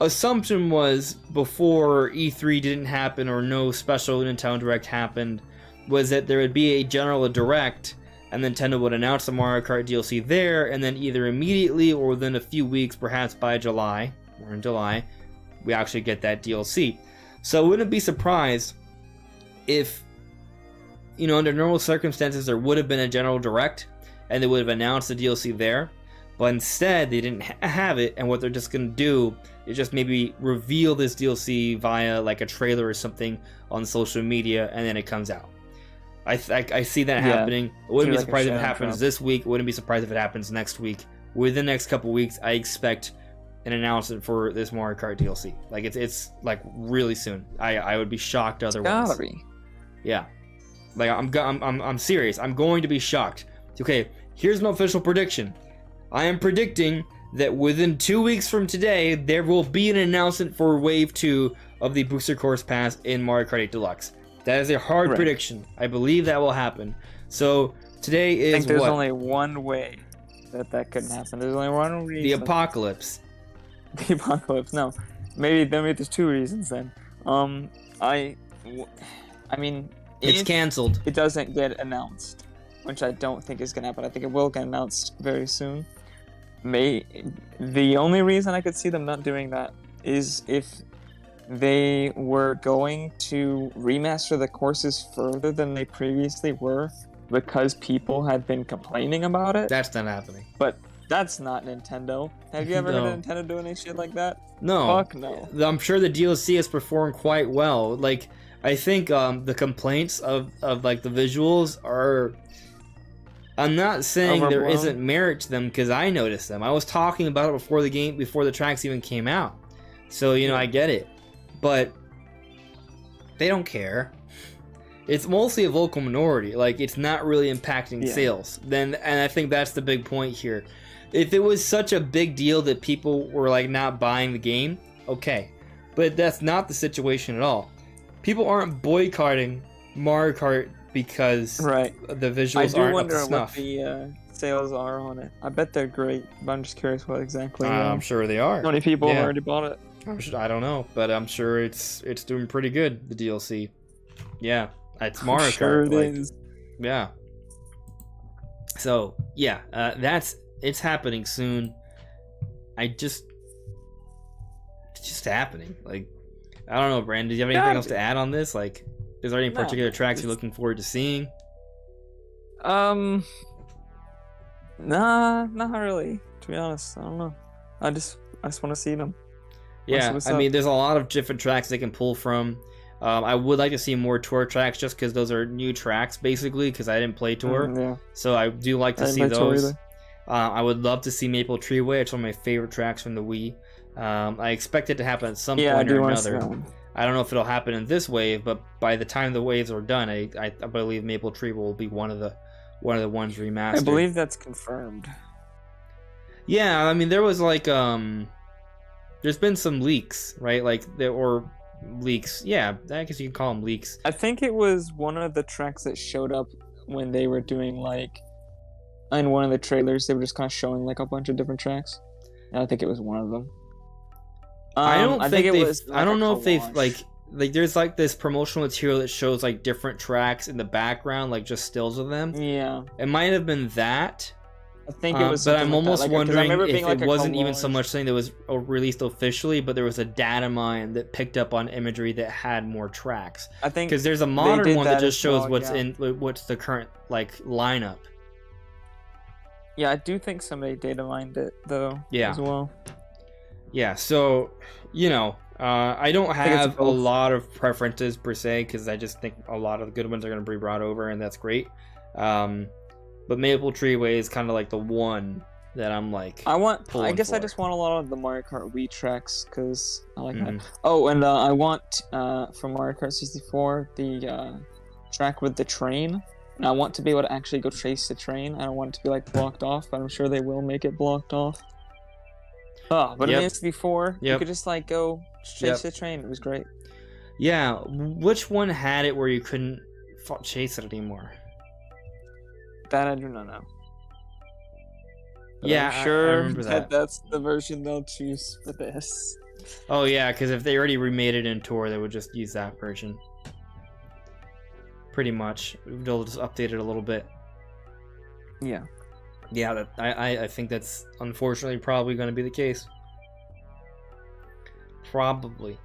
assumption was before E3 didn't happen or no special Nintendo Direct happened, was that there would be a general Direct and Nintendo would announce the Mario Kart DLC there, and then either immediately or within a few weeks, perhaps by July, or in July, we actually get that DLC. So I wouldn't be surprised if, you know, under normal circumstances, there would have been a general Direct, and they would have announced the DLC there, but instead, they didn't have it, and what they're just going to do is just maybe reveal this DLC via, like, a trailer or something on social media, and then it comes out. I see that happening. I wouldn't be surprised if it happens this week. I wouldn't be surprised if it happens next week. Within the next couple weeks, I expect an announcement for this Mario Kart DLC. Like, it's like really soon. I would be shocked otherwise. Gotta be. Yeah. Like, I'm serious. I'm going to be shocked. Okay, here's my official prediction. I am predicting that within 2 weeks from today, there will be an announcement for Wave 2 of the Booster Course Pass in Mario Kart 8 Deluxe. That is a hard prediction. I believe that will happen. So today is I think there's only one way that couldn't happen. There's only one reason. The apocalypse. The apocalypse. No, maybe there's 2 reasons then. I mean, it's canceled. It doesn't get announced, which I don't think is gonna happen. I think it will get announced very soon. The only reason I could see them not doing that is if they were going to remaster the courses further than they previously were because people had been complaining about it. That's not happening. But that's not Nintendo. Have you ever heard of Nintendo doing any shit like that? No. Fuck no. I'm sure the DLC has performed quite well. Like, I think the complaints of like the visuals are... I'm not saying there isn't merit to them because I noticed them. I was talking about it before the tracks even came out. So, you know, I get it. But they don't care. It's mostly a vocal minority. Like, it's not really impacting sales. And I think that's the big point here. If it was such a big deal that people were, like, not buying the game, okay. But that's not the situation at all. People aren't boycotting Mario Kart because Right. the I visuals do aren't up wonder to what snuff. the sales are on it. I bet they're great, but I'm just curious what exactly. I'm sure they are. How many people have Yeah. already bought it? I don't know, but I'm sure it's doing pretty good. The DLC. Yeah, it's Mario Sure Kart. it Like, is. yeah. So yeah, it's happening soon. It's just happening. Like, I don't know, Brandon. Do you have anything else to add on this? Like, is there any No, particular tracks you're looking forward to seeing? Nah, not really. To be honest, I don't know. I just want to see them. Yeah, what's I up. mean, there's a lot of different tracks they can pull from. I would like to see more tour tracks, just because those are new tracks, basically, because I didn't play tour. Yeah. So I do like to I didn't see play Tour those. either. I would love to see Maple Treeway. It's one of my favorite tracks from the Wii. I expect it to happen at some Yeah, I point do or want to see another. that one. I don't know if it'll happen in this wave, but by the time the waves are done, I believe Maple Treeway will be one of the ones remastered. I believe that's confirmed. Yeah, I mean, there was like there's been some leaks, right? Like leaks. Yeah, I guess you can call them leaks. I think it was one of the tracks that showed up when they were doing like in one of the trailers. They were just kind of showing like a bunch of different tracks, and I think it was one of them. I don't think it they've. was. I don't know if they've collage. like. There's like this promotional material that shows like different tracks in the background, like just stills of them. Yeah, It might have been that. I think it was. But something I'm like almost that. Like, 'cause I wondering remember if being, it like, a wasn't even so collage. much something that was released officially, but there was a data mine that picked up on imagery that had more tracks. I think Because there's a modern did one that that just as shows well, what's yeah. what's the current like lineup. Yeah, I do think somebody data mined it though. Yeah. As well. Yeah, so I don't think it's have a both. lot of preferences per se, because I just think a lot of the good ones are going to be brought over, and that's great. But Maple Treeway is kind of like the one that I'm like. I pulling guess I for. just want a lot of the Mario Kart Wii tracks because I like Mhm. that. Oh, and I want from Mario Kart 64 the track with the train. And I want to be able to actually go chase the train. I don't want it to be like blocked off, but I'm sure they will make it blocked off. Oh, but Yep. in N64, you Yep. could just like go chase the train. It was great. Yeah, which one had it where you couldn't chase it anymore? That I do not know. But Yeah, I'm I sure remember that. that's the version they'll choose for this. Oh yeah, because if they already remade it in Tour, they would just use that version. Pretty much, they'll just update it a little bit. Yeah. Yeah, I think that's unfortunately probably going to be the case. Probably.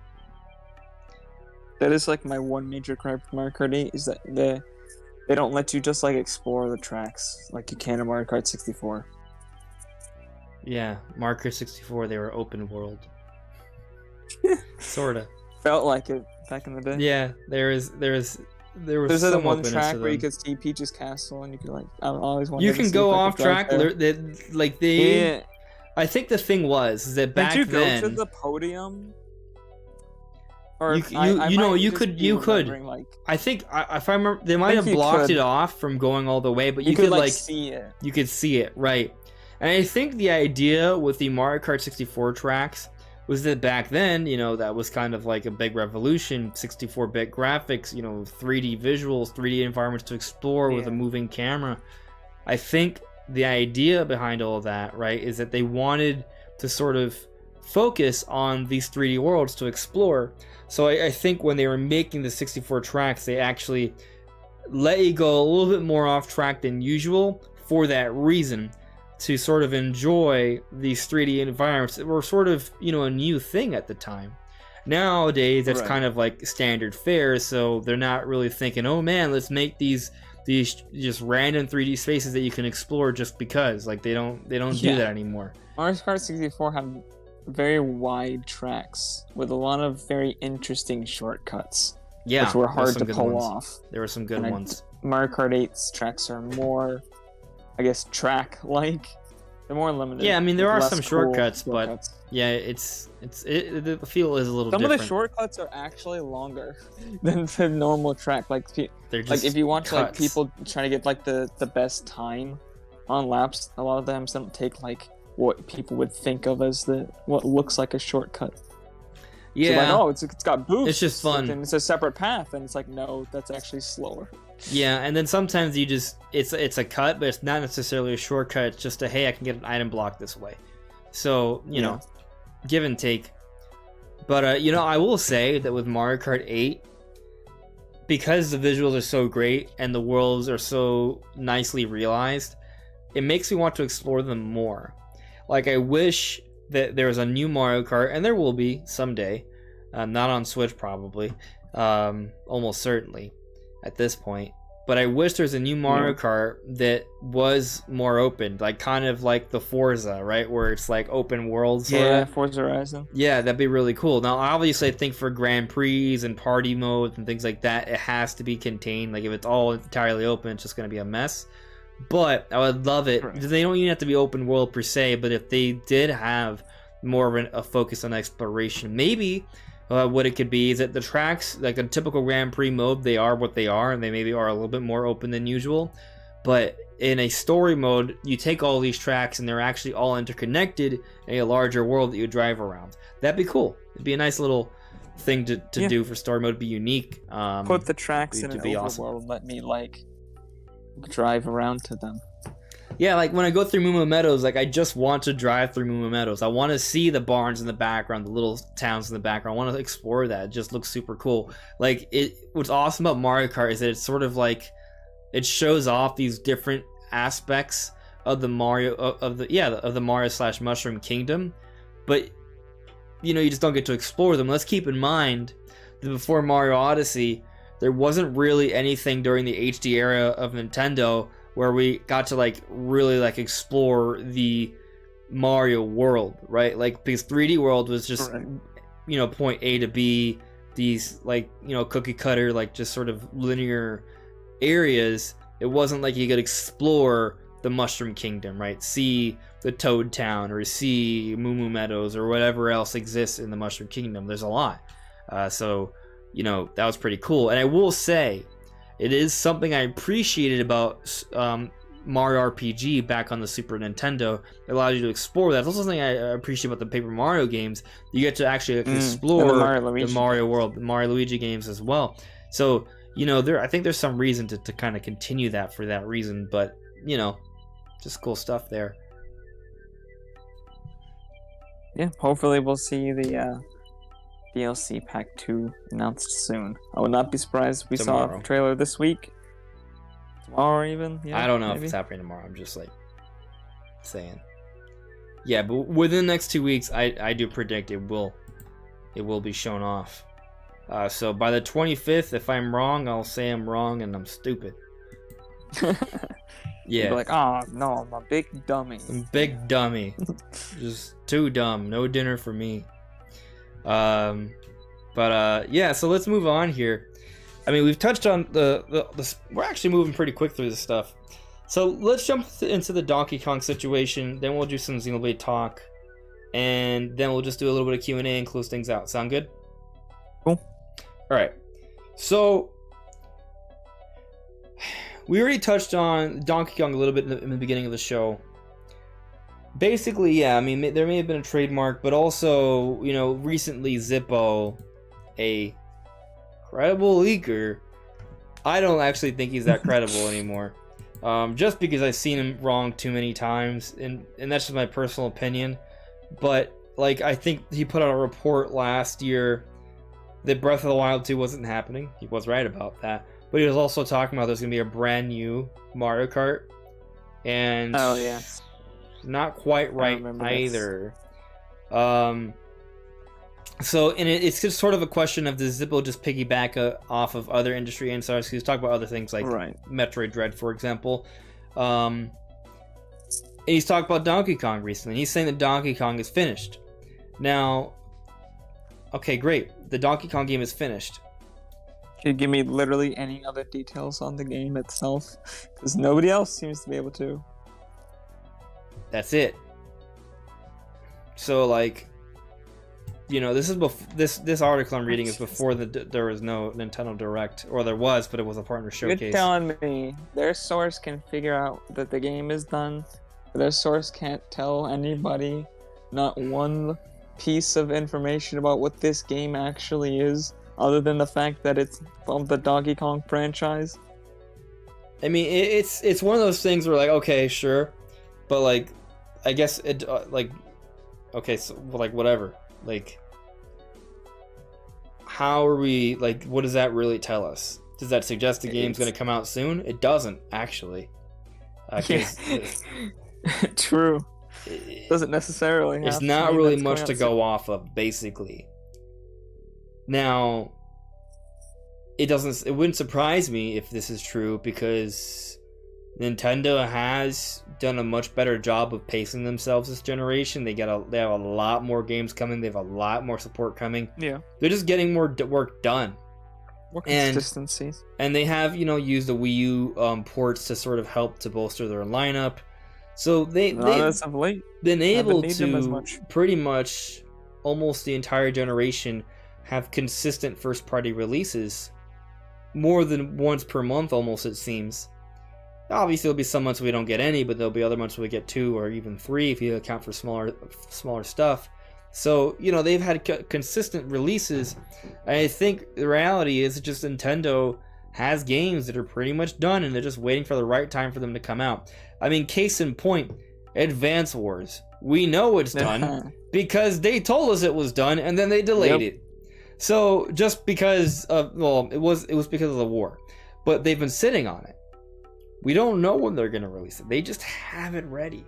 That is like my one major gripe with Mario Kart 8 is that they don't let you just like explore the tracks like you can in Mario Kart 64. Yeah, Mario Kart 64, they were open world. Sorta. Felt like it back in the day. Yeah, there was There's that some one openness track to where you them. could see Peach's castle and you could like I always wanted You to can see go if I off could drive track. there. They Yeah. I think the thing was that back Did you then go to the podium? Or You- if you- I you know, might you just could- be you could. remembering, like, I think if I remember, they might have you blocked could. it off from going all the way, but you could like see it. you could see it, right? And I think the idea with the Mario Kart 64 tracks was that back then, that was kind of like a big revolution, 64-bit graphics, 3D visuals, 3D environments to explore with a Yeah. moving camera. I think the idea behind all of that, right, is that they wanted to sort of focus on these 3D worlds to explore. So I think when they were making the 64 tracks, they actually let you go a little bit more off track than usual for that reason, to sort of enjoy these 3D environments that were sort of, a new thing at the time. Nowadays, that's Right. kind of like standard fare, so they're not really thinking, oh man, let's make these just random 3D spaces that you can explore just because. Like they don't do Yeah. that anymore. Mario Kart 64 had very wide tracks with a lot of very interesting shortcuts, Yeah, which were there were hard some to good pull ones. off. There were some good And ones. Mario Kart 8's tracks are more, I guess, track-like. They're more limited. Yeah, I mean there with are less some cool shortcuts, but shortcuts. yeah, the feel is a little Some different. of the shortcuts are actually longer than the normal track. Like They're just if you watch like cuts. people trying to get like the best time on laps, a lot of them don't take like what people would think of as what looks like a shortcut. Yeah, So like, oh, it's got boosts. It's just fun. And it's a separate path, and it's like, no, that's actually slower. Yeah, and then sometimes you just it's a cut, but it's not necessarily a shortcut. It's just a hey, I can get an item block this way. So you know, give and take. But you know, I will say that with Mario Kart 8, because the visuals are so great and the worlds are so nicely realized, it makes me want to explore them more. Like, I wish that there was a new Mario Kart, and there will be someday, not on Switch probably, almost certainly at this point. But I wish there's a new Mario Kart that was more open, like kind of like the Forza, right? Where it's like open world sort of. Forza Horizon. Yeah, that'd be really cool. Now, obviously, I think for Grand Prix and party modes and things like that, it has to be contained. Like, if it's all entirely open, it's just going to be a mess. But I would love it. Right. They don't even have to be open world per se, but if they did have more of a focus on exploration, maybe what it could be is that the tracks, like a typical Grand Prix mode, they are what they are, and they maybe are a little bit more open than usual. But in a story mode, you take all these tracks and they're actually all interconnected in a larger world that you drive around. That'd be cool. It'd be a nice little thing to do for story mode. It'd be unique. Put the tracks in an overworld. Awesome. Let me drive around to them. Yeah, like when I go through Moo Meadows, like I just want to drive through Moo Meadows. I want to see the barns in the background, the little towns in the background. I want to explore that. It just looks super cool. Like what's awesome about Mario Kart is that it's sort of like it shows off these different aspects of the Mario of the Mario / Mushroom Kingdom, but you know, you just don't get to explore them. Let's keep in mind that before Mario Odyssey, there wasn't really anything during the HD era of Nintendo where we got to like really like explore the Mario world, right? Like, because 3D World was just you know, point A to B, these like, you know, cookie cutter, like just sort of linear areas. It wasn't like you could explore the Mushroom Kingdom, right? See the Toad Town or see Moo Meadows or whatever else exists in the Mushroom Kingdom. There's a lot. So, you know, that was pretty cool. And I will say, it is something I appreciated about Mario RPG back on the Super Nintendo. It allowed you to explore that. It's also something I appreciate about the Paper Mario games. You get to actually explore the Mario world, the Mario Luigi games as well. So, you know, I think there's some reason to kind of continue that for that reason. But, you know, just cool stuff there. Yeah, hopefully we'll see the DLC Pack 2 announced soon. I would not be surprised if we saw a trailer this week. Tomorrow even? Yeah, I don't know maybe. if it's happening tomorrow. I'm just like saying. Yeah, but within the next 2 weeks, I do predict it will be shown off. So by the 25th, if I'm wrong, I'll say I'm wrong and I'm stupid. Yeah. You'll be like, oh no, I'm a big dummy. I'm a big dummy. Just too dumb. No dinner for me. Yeah, so let's move on here. I mean, we've touched on the we're actually moving pretty quick through this stuff. So let's jump into the Donkey Kong situation, then we'll do some Xenoblade talk, and then we'll just do a little bit of Q&A and close things out. Sound good? Cool. Alright, so we already touched on Donkey Kong a little bit in the beginning of the show. Basically, yeah, I mean, there may have been a trademark, but also, you know, recently Zippo, a credible leaker, I don't actually think he's that credible anymore. Just because I've seen him wrong too many times, and that's just my personal opinion. But, like, I think he put out a report last year that Breath of the Wild 2 wasn't happening. He was right about that. But he was also talking about there's going to be a brand new Mario Kart. And... oh, yeah. Not quite right either. So, and it's just sort of a question of does Zippo just piggyback off of other industry insiders? He's talking about other things like Metroid Dread, for example. And he's talked about Donkey Kong recently. He's saying that Donkey Kong is finished. Now, okay, great. The Donkey Kong game is finished. Can you give me literally any other details on the game itself? Because nobody else seems to be able to. That's it. So, like, you know, this is this article I'm reading is before there was no Nintendo Direct, or there was, but it was a partner showcase. You're telling me their source can figure out that the game is done, but their source can't tell anybody not one piece of information about what this game actually is, other than the fact that it's from the Donkey Kong franchise? I mean, it's one of those things where like, okay, sure, but like, I guess it like, okay, so like whatever, like, how are we like? What does that really tell us? Does that suggest the game's going to come out soon? It doesn't actually. Yeah. True. Doesn't necessarily. There's not really much to go off of, basically. Now, it wouldn't surprise me if this is true, because Nintendo has done a much better job of pacing themselves this generation. They have a lot more games coming. They have a lot more support coming. Yeah. They're just getting more work done. More consistency. And they have, used the Wii U ports to sort of help to bolster their lineup. So they've been able to pretty much almost the entire generation have consistent first-party releases, more than once per month almost, it seems. Obviously there'll be some months we don't get any, but there'll be other months we get 2 or even 3 if you account for smaller stuff. So, they've had consistent releases. I think the reality is just Nintendo has games that are pretty much done, and they're just waiting for the right time for them to come out. I mean, case in point, Advance Wars. We know it's done because they told us it was done, and then they delayed it. So just because of, it was because of the war, but they've been sitting on it. We don't know when they're going to release it. They just have it ready.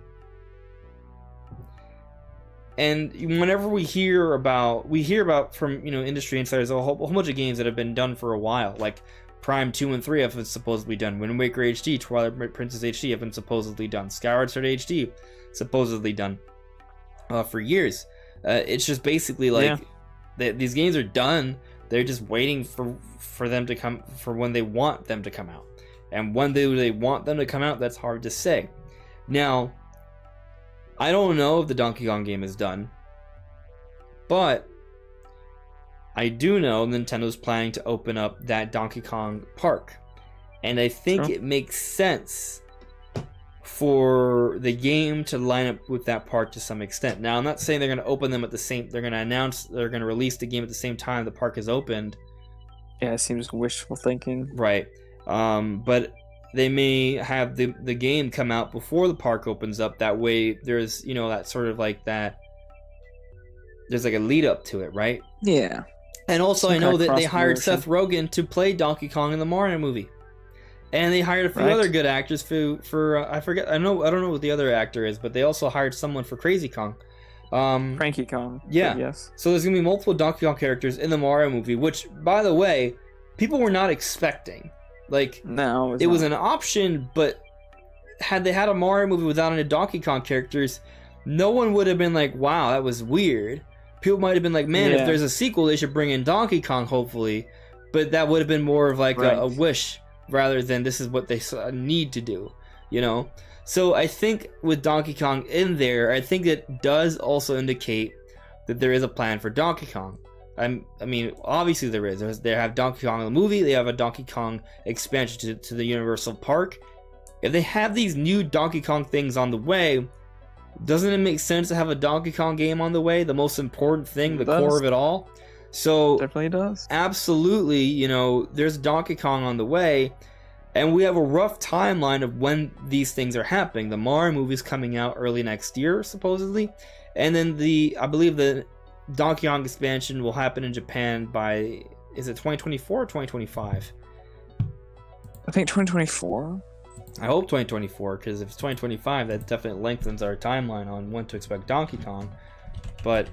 And whenever we hear about from industry insiders a whole bunch of games that have been done for a while, like Prime 2 and 3 have been supposedly done, Wind Waker HD, Twilight Princess HD have been supposedly done, Skyward Sword HD supposedly done for years. It's just basically like these games are done. They're just waiting for them to come, for when they want them to come out. And when they want them to come out, that's hard to say. Now, I don't know if the Donkey Kong game is done, but I do know Nintendo's planning to open up that Donkey Kong park. And I think it makes sense for the game to line up with that park to some extent. Now, I'm not saying they're going to open them they're going to release the game at the same time the park is opened. Yeah, it seems wishful thinking. Right. But they may have the game come out before the park opens up. That way there's, that sort of like that, there's like a lead up to it, right? Yeah. And also I know that they hired Seth Rogen to play Donkey Kong in the Mario movie. And they hired a few other good actors for I forget, I don't know what the other actor is, but they also hired someone for Crazy Kong. Cranky Kong. Yeah. Yes. So there's going to be multiple Donkey Kong characters in the Mario movie, which, by the way, people were not expecting. Like, no, it was an option, but had they had a Mario movie without any Donkey Kong characters, no one would have been like, wow, that was weird. People might have been like, man, if there's a sequel, they should bring in Donkey Kong, hopefully. But that would have been more of like a wish, rather than this is what they need to do, So I think with Donkey Kong in there, I think it does also indicate that there is a plan for Donkey Kong. I mean, obviously there is. They have Donkey Kong in the movie. They have a Donkey Kong expansion to the Universal Park. If they have these new Donkey Kong things on the way, doesn't it make sense to have a Donkey Kong game on the way? The most important thing, the core of it all. So definitely does. Absolutely, there's Donkey Kong on the way, and we have a rough timeline of when these things are happening. The Mario movie's coming out early next year, supposedly, and then I believe the Donkey Kong expansion will happen in Japan by, is it 2024 or 2025? I think 2024. I hope 2024, because if it's 2025, that definitely lengthens our timeline on when to expect Donkey Kong. But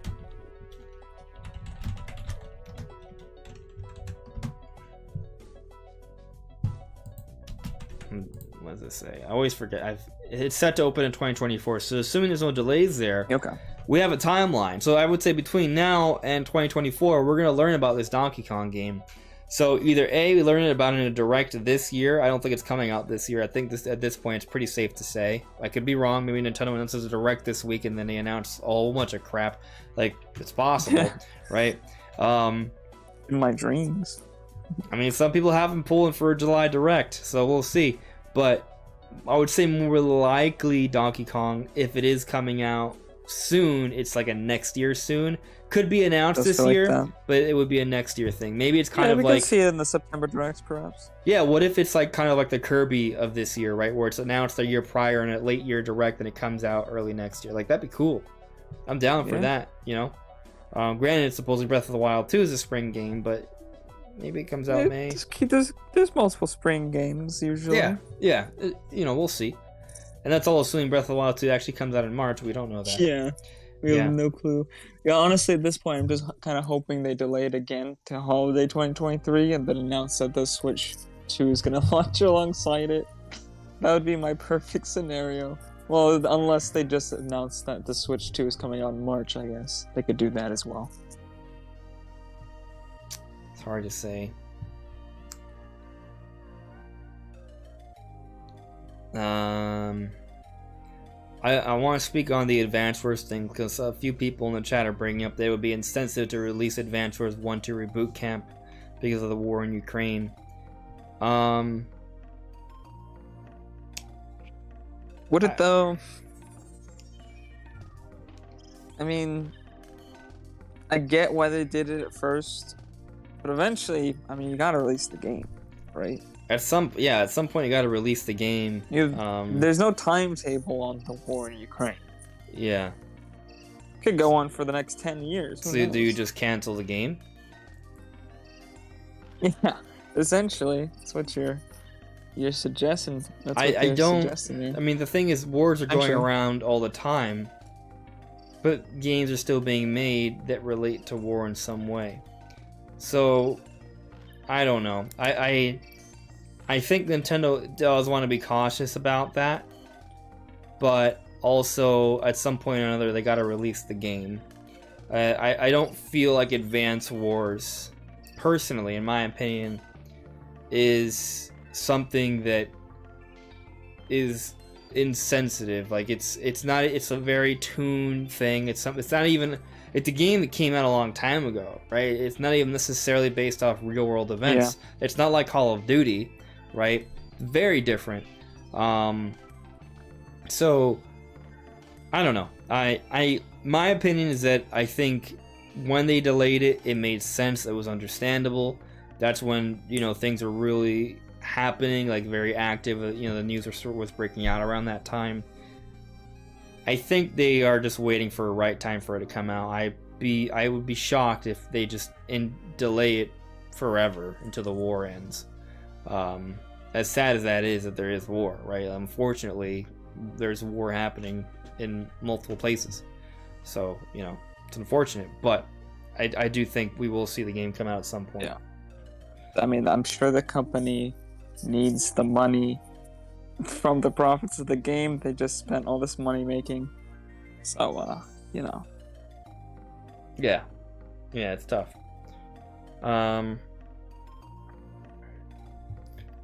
what does it say? I always forget. It's set to open in 2024, so assuming there's no delays there, we have a timeline. So I would say between now and 2024, we're going to learn about this Donkey Kong game. So either A, we learn about it in a direct this year. I don't think it's coming out this year. I think at this point it's pretty safe to say. I could be wrong. Maybe Nintendo announces a direct this week and then they announce a whole bunch of crap. Like, it's possible, right? In my dreams. I mean, some people have been pulling for a July direct, so we'll see. But I would say more likely Donkey Kong, if it is coming out soon, it's like a next year soon. Could be announced this year, but it would be a next year thing. Maybe it's kind of we like... we could see it in the September Directs, perhaps. Yeah, what if it's like kind of like the Kirby of this year, right? Where it's announced a year prior and a late year Direct, and it comes out early next year. Like, that'd be cool. I'm down for that, you know? Granted, supposedly Breath of the Wild 2 is a spring game, but maybe it comes out May. There's multiple spring games, usually. Yeah, you know, we'll see. And that's all assuming Breath of the Wild 2 actually comes out in March. We don't know that. Yeah. We have no clue. Yeah, honestly, at this point, I'm just kind of hoping they delay it again to holiday 2023 and then announce that the Switch 2 is going to launch alongside it. That would be my perfect scenario. Well, unless they just announced that the Switch 2 is coming out in March, I guess. They could do that as well. It's hard to say. I want to speak on the Advance Wars thing because a few people in the chat are bringing up that it would be insensitive to release Advance Wars 1 to Reboot Camp because of the war in Ukraine. Would it though? I mean, I get why they did it at first, but eventually, I mean, you gotta release the game, right? At some point you gotta release the game. There's no timetable on the war in Ukraine. Yeah. Could go on for the next 10 years. So do you just cancel the game? Yeah, essentially, that's what you're suggesting. That's what I don't. Suggesting. I mean, the thing is, wars are going around all the time, but games are still being made that relate to war in some way. So, I don't know. I think Nintendo does want to be cautious about that, but also at some point or another they got to release the game. I don't feel like Advance Wars, personally, in my opinion, is something that is insensitive. Like it's a very tuned thing. It's not even. It's a game that came out a long time ago, right? It's not even necessarily based off real world events. Yeah. It's not like Call of Duty, right? Very different. So I don't know. My opinion is that I think when they delayed it, it made sense. It was understandable. That's when, you know, things were really happening, like very active. You know, the news was breaking out around that time. I think they are just waiting for a right time for it to come out. I would be shocked if they just delay it forever until the war ends. As sad as that is, that there is war, right? Unfortunately, there's war happening in multiple places. So, you know, it's unfortunate, but I do think we will see the game come out at some point. Yeah. I mean, I'm sure the company needs the money from the profits of the game. They just spent all this money making. So, you know. Yeah. Yeah, it's tough.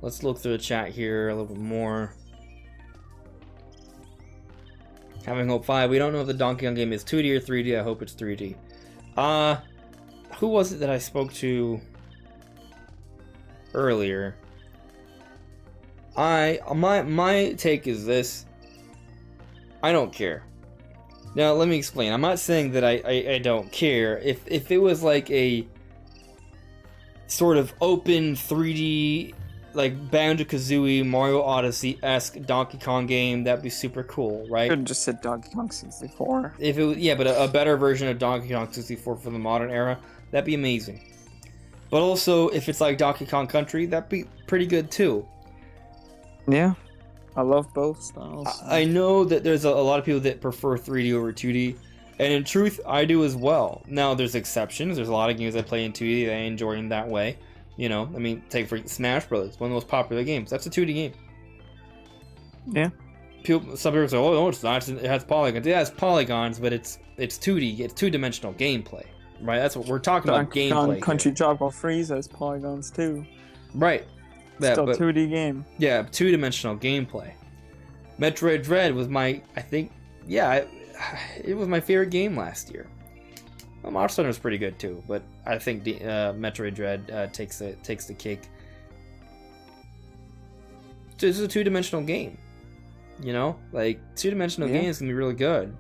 Let's look through the chat here a little bit more. Having Hope 5. We don't know if the Donkey Kong game is 2D or 3D. I hope it's 3D. Who was it that I spoke to earlier? My take is this. I don't care. Now let me explain. I'm not saying that I don't care. If it was like a sort of open 3D, like Banjo-Kazooie, Mario Odyssey-esque Donkey Kong game, that'd be super cool, right? Could have just said Donkey Kong 64. If it was, yeah, but a better version of Donkey Kong 64 for the modern era, that'd be amazing. But also, if it's like Donkey Kong Country, that'd be pretty good too. Yeah, I love both styles. I know that there's a lot of people that prefer 3D over 2D, and in truth, I do as well. Now, there's exceptions. There's a lot of games I play in 2D that I enjoy in that way. You know, I mean, take for Smash Brothers, one of the most popular games. That's a 2D game. Yeah. Some people say, "Oh, no, it's not. It has polygons." Yeah, it's polygons, but it's 2D. It's two-dimensional gameplay, right? That's what we're talking about. Gameplay. Country Tropical Freeze has polygons too. Right. Yeah, still 2D game. Yeah, two-dimensional gameplay. Metroid Dread was my, I think, yeah, it was my favorite game last year. Well, Monster Hunter was pretty good too, but I think Metroid Dread takes the cake. This is a two-dimensional game, you know, like two-dimensional games can be really good.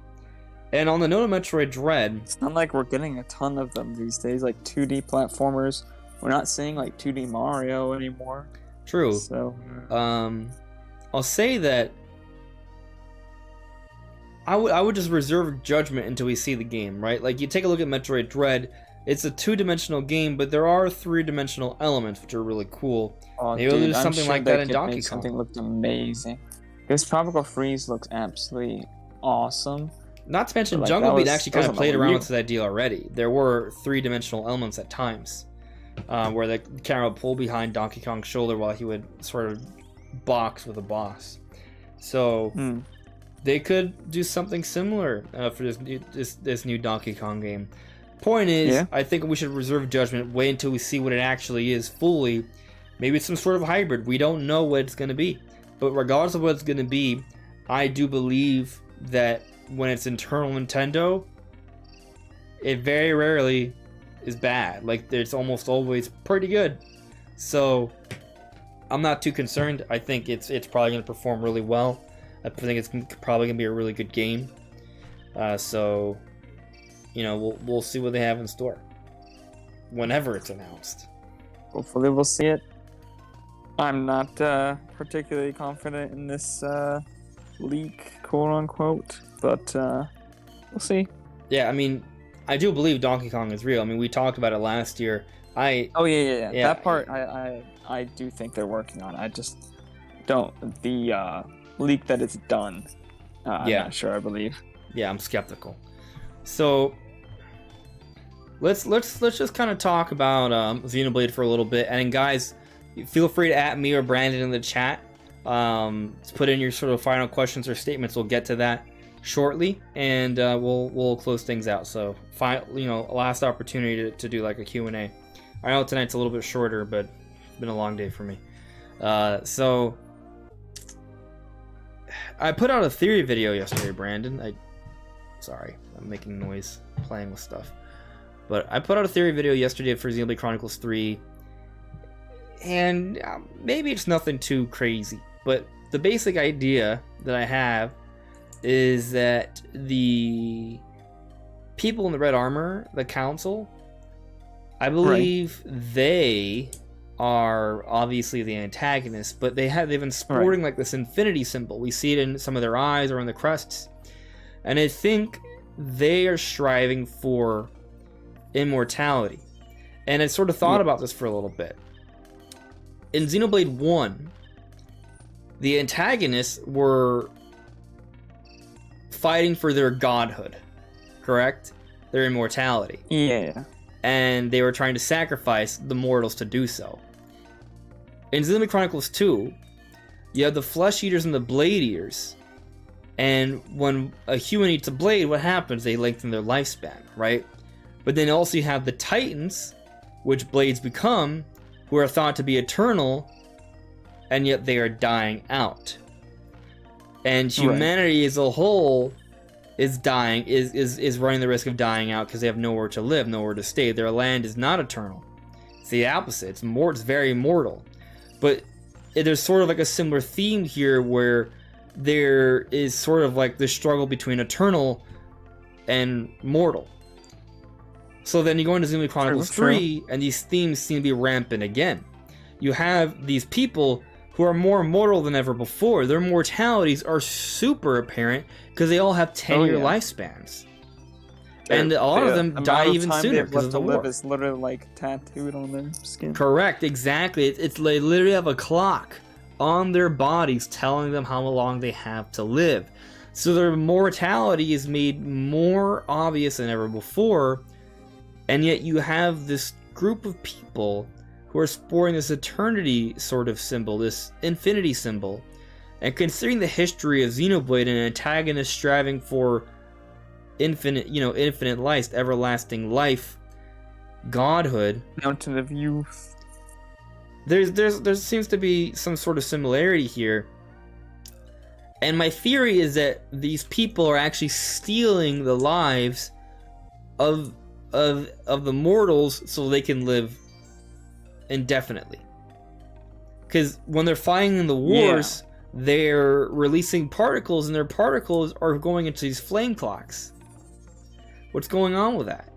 And on the note of Metroid Dread, It's not like we're getting a ton of them these days, like 2D platformers. We're not seeing like 2D Mario anymore. true. So, I'll say that I would just reserve judgment until we see the game, right? Like, you take a look at Metroid Dread, it's a two-dimensional game, but there are three-dimensional elements which are really cool. Maybe we'll do something like that in Donkey Kong. Something looked amazing. This Tropical Freeze looks absolutely awesome. Not to mention, Like, Jungle that Beat was- actually that was kind of on the played Wii around U. with that idea already. There were three-dimensional elements at times, where the camera would pull behind Donkey Kong's shoulder while he would sort of box with a boss. So they could do something similar for this new Donkey Kong game. Point is, Yeah. I think we should reserve judgment, wait until we see what it actually is fully. Maybe it's some sort of hybrid. We don't know what it's going to be. But regardless of what it's going to be, I do believe that when it's internal Nintendo, it very rarely is bad. Like, it's almost always pretty good. So I'm not too concerned. I think it's probably going to perform really well. I think it's probably going to be a really good game. So, you know, we'll see what they have in store whenever it's announced. Hopefully we'll see it. I'm not particularly confident in this leak, quote unquote, but we'll see. Yeah, I mean, I do believe Donkey Kong is real. I mean, we talked about it last year. Oh yeah. Yeah. That part I do think they're working on. I just don't the leak that it's done. I'm not sure. I believe. Yeah, I'm skeptical. So let's just kind of talk about Xenoblade for a little bit. And guys, feel free to at me or Brandon in the chat. Put in your sort of final questions or statements. We'll get to that shortly, and we'll close things out. So, last opportunity to do like a Q&A. I know tonight's a little bit shorter, but it's been a long day for me. So I put out a theory video yesterday, Brandon. Sorry, I'm making noise playing with stuff. But I put out a theory video yesterday for Xenoblade Chronicles 3. And maybe it's nothing too crazy. But the basic idea that I have is that the people in the red armor, the council, I believe they are obviously the antagonists, but they've been sporting like this infinity symbol. We see it in some of their eyes or in the crests. And I think they are striving for immortality. And I sort of thought about this for a little bit. In Xenoblade 1, the antagonists were fighting for their godhood, correct? Their immortality. Yeah. And they were trying to sacrifice the mortals to do so. In Xenoblade Chronicles 2, you have the Flesh Eaters and the Blade Eaters. And when a human eats a blade, what happens? They lengthen their lifespan, right? But then also you have the Titans, which blades become, who are thought to be eternal, and yet they are dying out. And humanity as a whole is dying, is running the risk of dying out because they have nowhere to live, nowhere to stay. Their land is not eternal. It's the opposite. It's very mortal. But there's sort of like a similar theme here where there is sort of like the struggle between eternal and mortal. So then you go into Xenoblade Chronicles 3, and these themes seem to be rampant again. You have these people who are more mortal than ever before. Their mortalities are super apparent because they all have 10-year lifespans. And a lot of them die even sooner because of the war. Is literally like tattooed on their skin. Correct, exactly. They literally have a clock on their bodies telling them how long they have to live. So their mortality is made more obvious than ever before. And yet you have this group of people who are sporting this eternity sort of symbol, this infinity symbol. And considering the history of Xenoblade and an antagonist striving for infinite life, everlasting life, godhood, Mountain of Youth. There seems to be some sort of similarity here. And my theory is that these people are actually stealing the lives of the mortals so they can live indefinitely. Because when they're fighting in the wars, they're releasing particles, and their particles are going into these flame clocks. What's going on with that?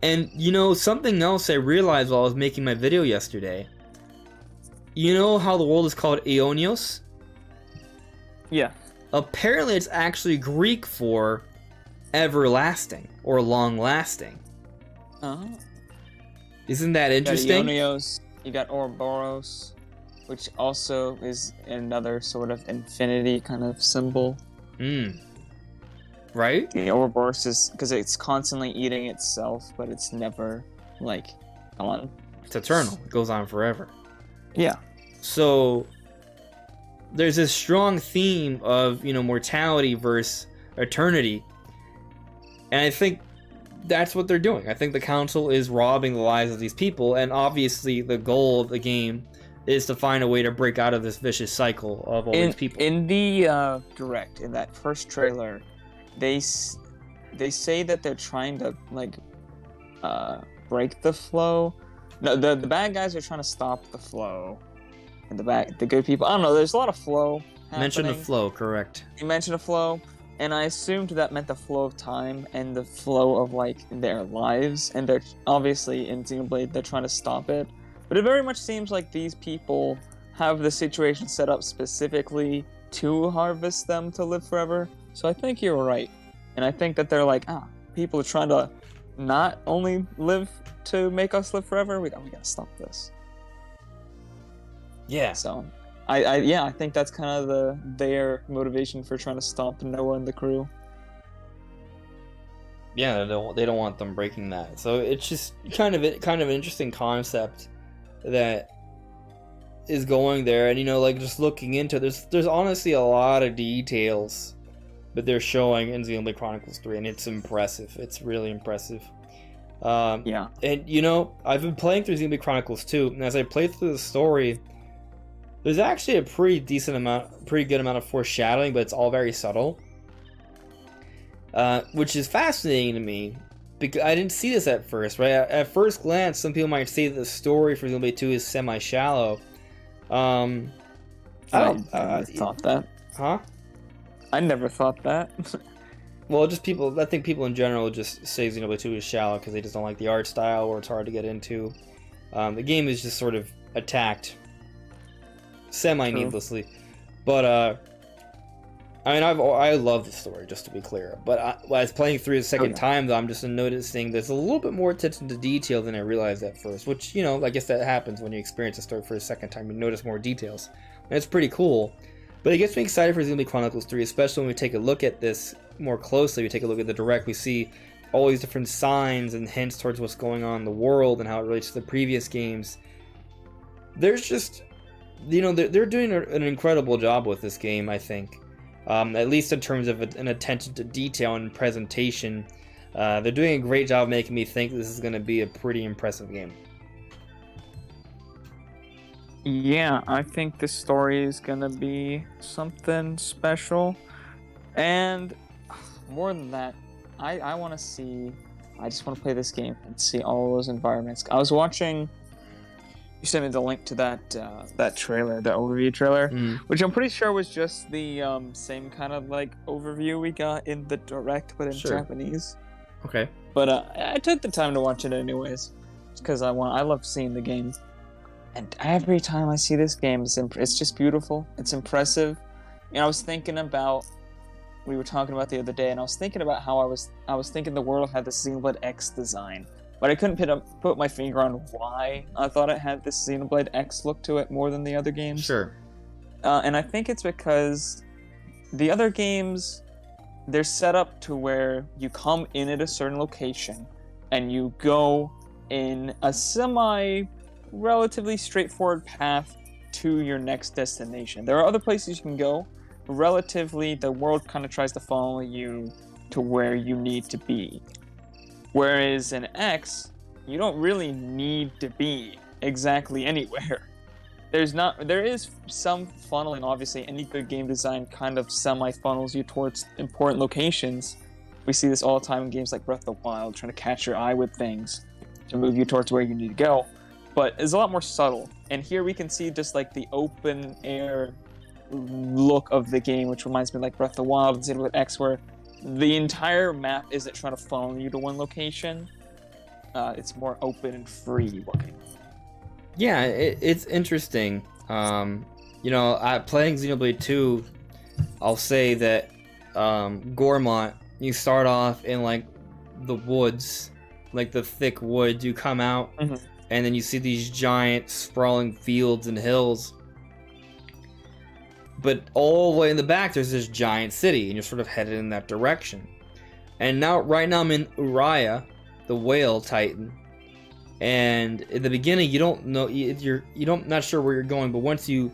And, you know, something else I realized while I was making my video yesterday. You know how the world is called Aeonios? Yeah. Apparently it's actually Greek for everlasting or long-lasting. Uh-huh. Isn't that interesting? You got Aeonios, you got Ouroboros, which also is another sort of infinity kind of symbol. Right? The Ouroboros is because it's constantly eating itself, but it's never, like, gone. It's eternal. It goes on forever. Yeah. So there's this strong theme of, you know, mortality versus eternity. And I think that's what they're doing. I think the council is robbing the lives of these people, and obviously the goal of the game is to find a way to break out of this vicious cycle of all these people. In the direct, in that first trailer, they say that they're trying to, like, break the flow. No, the bad guys are trying to stop the flow, and the good people, I don't know, there's a lot of flow happening. Mention the flow, correct. You mentioned a flow, and I assumed that meant the flow of time and the flow of, like, their lives, and they're obviously in Xenoblade they're trying to stop it. But it very much seems like these people have the situation set up specifically to harvest them to live forever. So I think you're right. And I think that they're like, people are trying to not only live to make us live forever, we gotta stop this. Yeah. So I think that's kind of their motivation for trying to stop Noah and the crew. Yeah, they don't want them breaking that. So it's just kind of an interesting concept that is going there. And, you know, like, just looking into it, there's honestly a lot of details that they're showing in Xenoblade Chronicles 3, and it's impressive. It's really impressive. Yeah. And, you know, I've been playing through Xenoblade Chronicles 2, and as I play through the story, there's actually a pretty good amount of foreshadowing, but it's all very subtle. Which is fascinating to me, because I didn't see this at first, right? At first glance, some people might say that the story for Xenoblade 2 is semi-shallow. I never thought that. Huh? I never thought that. Well, just people. I think people in general just say Xenoblade 2 is shallow because they just don't like the art style, or it's hard to get into. The game is just sort of attacked semi-needlessly, but I mean, I love the story, just to be clear. But when I was playing through the second time, though, I'm just noticing there's a little bit more attention to detail than I realized at first. Which, you know, I guess that happens when you experience a story for a second time. You notice more details, and it's pretty cool. But it gets me excited for Xenoblade Chronicles 3, especially when we take a look at this more closely. We take a look at the direct. We see all these different signs and hints towards what's going on in the world and how it relates to the previous games. There's just, you know, they're doing an incredible job with this game, I think. At least in terms of an attention to detail and presentation. They're doing a great job making me think this is going to be a pretty impressive game. Yeah, I think this story is going to be something special. And more than that, I want to see... I just want to play this game and see all those environments. I was watching... You sent me the link to that trailer, the overview trailer, which I'm pretty sure was just the same kind of, like, overview we got in the direct, but in Japanese. Okay. But I took the time to watch it anyways, because I love seeing the game, and every time I see this game, it's just beautiful. It's impressive. You know, I was thinking about, we were talking about the other day, and I was thinking about how I was thinking the world had the Xenoblade X design. But I couldn't put my finger on why I thought it had this Xenoblade X look to it more than the other games. Sure. And I think it's because the other games, they're set up to where you come in at a certain location and you go in a relatively straightforward path to your next destination. There are other places you can go. Relatively, the world kind of tries to follow you to where you need to be. Whereas in X, you don't really need to be exactly anywhere. There is some funneling, obviously. Any good game design kind of semi-funnels you towards important locations. We see this all the time in games like Breath of the Wild, trying to catch your eye with things to move you towards where you need to go. But it's a lot more subtle. And here we can see just like the open air look of the game, which reminds me of like Breath of the Wild and Xenoblade X, where the entire map isn't trying to funnel you to one location. It's more open and free looking. Yeah, it's interesting. Playing Xenoblade 2, I'll say that Gormont, you start off in like the woods, like the thick woods. You come out, and then you see these giant sprawling fields and hills. But all the way in the back, there's this giant city, and you're sort of headed in that direction. And right now I'm in Uriah, the whale titan. And in the beginning, you don't know, not sure where you're going, but once you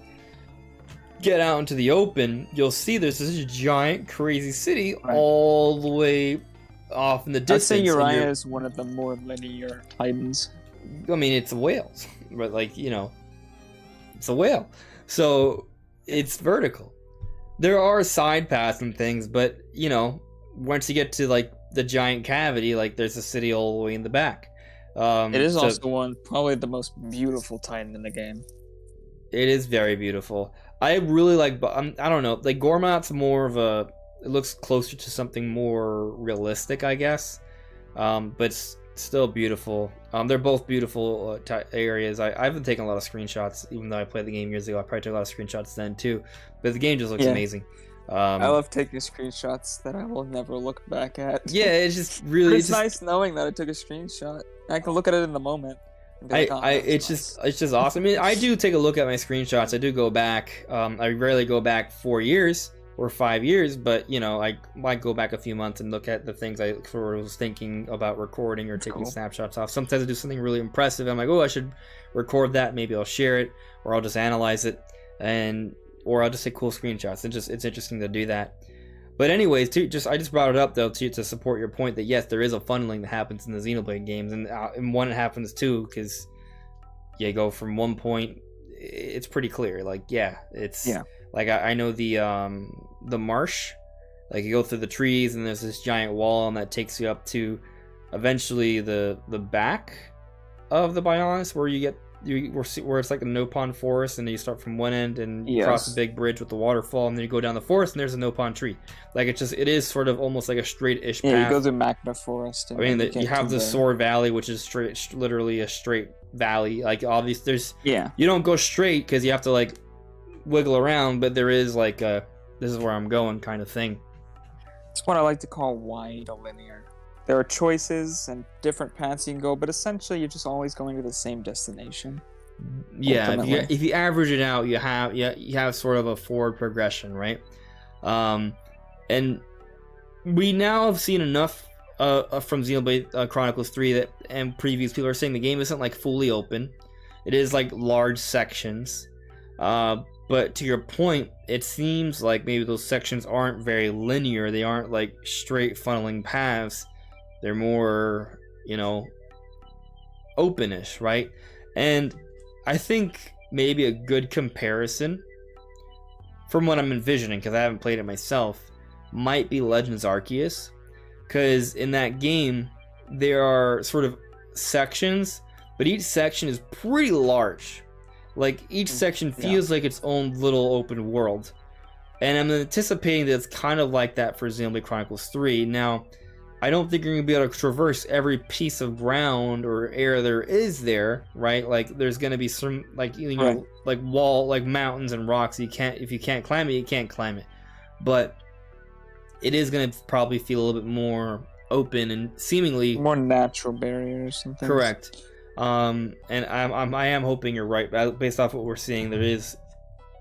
get out into the open, you'll see there's this giant, crazy city all the way off in the distance. I'd say Uriah is one of the more linear titans. I mean, it's whales, but it's a whale, so it's vertical. There are side paths and things, but once you get to like the giant cavity, like there's a city all the way in the back. It is also probably the most beautiful titan in the game. It is very beautiful. I really like, I don't know, like Gormont's more of it looks closer to something more realistic, I guess. But it's still beautiful. They're both beautiful areas. I've been taking a lot of screenshots, even though I played the game years ago. I probably took a lot of screenshots then too. But the game just looks amazing. I love taking screenshots that I will never look back at. Yeah, it's just really. It's nice knowing that I took a screenshot. I can look at it in the moment. It's just awesome. I mean, I do take a look at my screenshots. I do go back. I rarely go back 4 years or 5 years, but I might go back a few months and look at the things I sort of was thinking about recording or taking snapshots off. Sometimes I do something really impressive. I'm like, oh, I should record that. Maybe I'll share it, or I'll just analyze it, or I'll just take cool screenshots. It's interesting to do that. But anyways, I just brought it up though to support your point that yes, there is a funneling that happens in the Xenoblade games, and one it happens too because you go from one point. It's pretty clear. Like like I know the marsh, like you go through the trees and there's this giant wall and that takes you up to eventually the back of the Bionis where you get. Where it's like a no-pond forest, and then you start from one end and you cross a big bridge with the waterfall, and then you go down the forest and there's a no-pond tree. Like it is sort of almost like a straight-ish path. Yeah, you go through Magna Forest. I mean, you have the Sword Valley, which is literally a straight valley. Like obviously, you don't go straight because you have to like wiggle around, but there is like a this is where I'm going kind of thing. It's what I like to call wide linear. There are choices and different paths you can go, but essentially you're just always going to the same destination. Yeah, if you average it out, you have sort of a forward progression, right? And we now have seen enough from Xenoblade Chronicles 3 that, and previews, people are saying the game isn't like fully open. It is like large sections. But to your point, it seems like maybe those sections aren't very linear. They aren't like straight funneling paths. They're more, openish, right? And I think maybe a good comparison, from what I'm envisioning, because I haven't played it myself, might be Legends Arceus. Because in that game, there are sort of sections, but each section is pretty large. Like, each section feels like its own little open world. And I'm anticipating that it's kind of like that for Xenoblade Chronicles 3. Now, I don't think you're going to be able to traverse every piece of ground or area there is there, right? Like, there's going to be some, like, like mountains and rocks. If you can't climb it, you can't climb it. But it is going to probably feel a little bit more open and seemingly more natural barriers and things. Correct. And I am hoping you're right. Based off what we're seeing, there is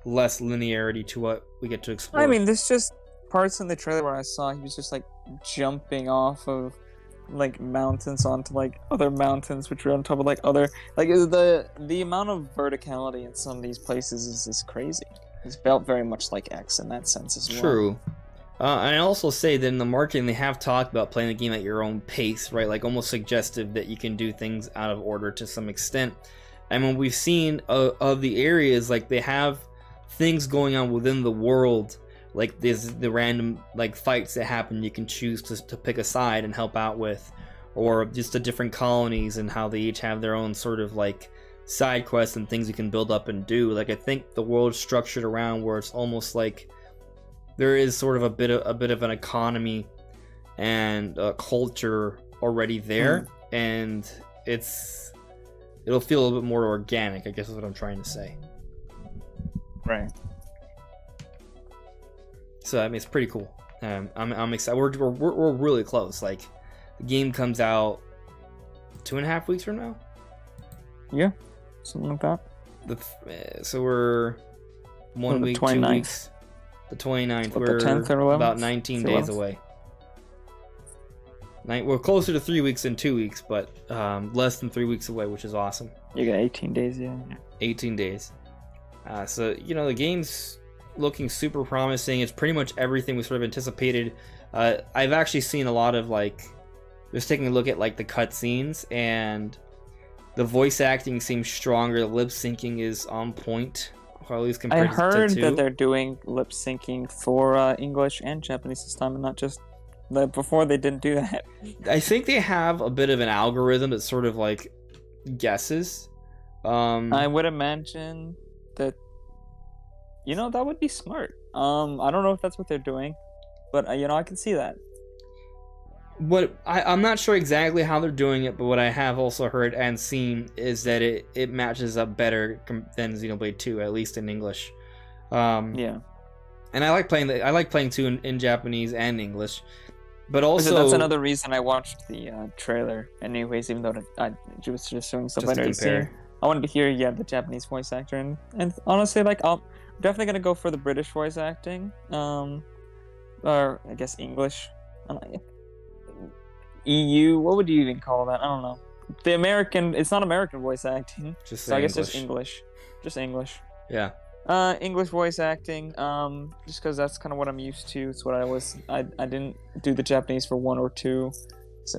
less linearity to what we get to explore. I mean, there's just parts in the trailer where I saw he was just like jumping off of like mountains onto like other mountains, which were on top of like other, like the amount of verticality in some of these places is crazy. It's felt very much like X in that sense as well. True. And I also say that in the marketing, they have talked about playing the game at your own pace, right? Like almost suggestive that you can do things out of order to some extent. And when we've seen of the areas, like they have things going on within the world, like there's the random like fights that happen you can choose to pick a side and help out with, or just the different colonies and how they each have their own sort of like side quests and things you can build up and do. Like I think the world's structured around where it's almost like there is sort of a bit of an economy and culture already there, and it'll feel a little bit more organic, I guess is what I'm trying to say. Right. So I mean, it's pretty cool. I'm excited. We're really close. Like, the game comes out 2.5 weeks from now. Yeah, something like that. So we're 1 week, 2 weeks. The 29th. What, we're the 10th or 11th? About 19 days away. We're closer to 3 weeks than 2 weeks, but less than 3 weeks away, which is awesome. You got 18 days, yeah. 18 days. So, the game's looking super promising. It's pretty much everything we sort of anticipated. I've actually seen a lot of, just taking a look at, the cutscenes, and the voice acting seems stronger. The lip syncing is on point, or at least compared I heard to 2. that they're doing lip syncing for English and Japanese this time, and not just before they didn't do that. I think they have a bit of an algorithm that sort of guesses. I would imagine that that would be smart. I don't know if that's what they're doing, but I can see that. I'm not sure exactly how they're doing it, but what I have also heard and seen is that it matches up better than Xenoblade 2, at least in English. Yeah. And I like playing 2 in Japanese and English. But also, that's another reason I watched the trailer anyways, even though I was just showing stuff I didn't see. I wanted to hear the Japanese voice actor, and honestly, I'm definitely gonna go for the British voice acting, or I guess English, EU. What would you even call that? I don't know. The American, it's not American voice acting, so I guess just English, Yeah. English voice acting, just because that's kind of what I'm used to. It's what I didn't do the Japanese for 1 or 2,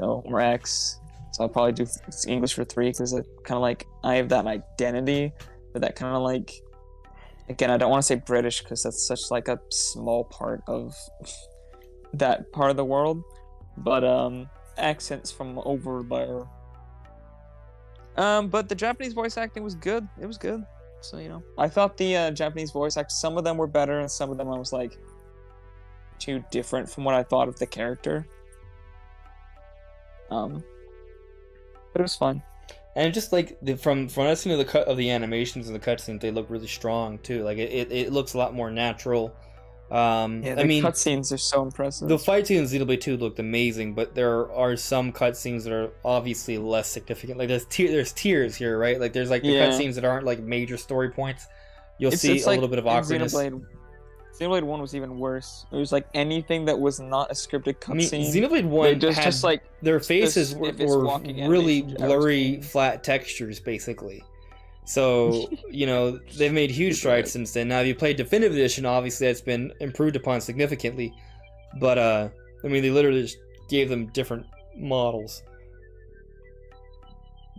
or X, so I'll probably do English for 3, because it kind of I have that identity, but that kind of again, I don't want to say British because that's such a small part of that part of the world, but accents from over there. But the Japanese voice acting was good. It was good. So, I thought the Japanese voice actors, some of them were better, and some of them I was too different from what I thought of the character. But it was fun. And just from what I've seen of the cut of the animations and the cutscenes, they look really strong too. It looks a lot more natural. The cutscenes are so impressive. The fight scenes in Xenoblade 2 looked amazing, but there are some cutscenes that are obviously less significant. There's tiers here, right? There's the cutscenes that aren't major story points. You'll see a little bit of awkwardness. Xenoblade 1 was even worse. It was anything that was not a scripted cutscene. Xenoblade 1 had their faces were really blurry, flat textures, basically. So, they've made huge strides since then. Now, if you play Definitive Edition, obviously that's been improved upon significantly. But, they literally just gave them different models.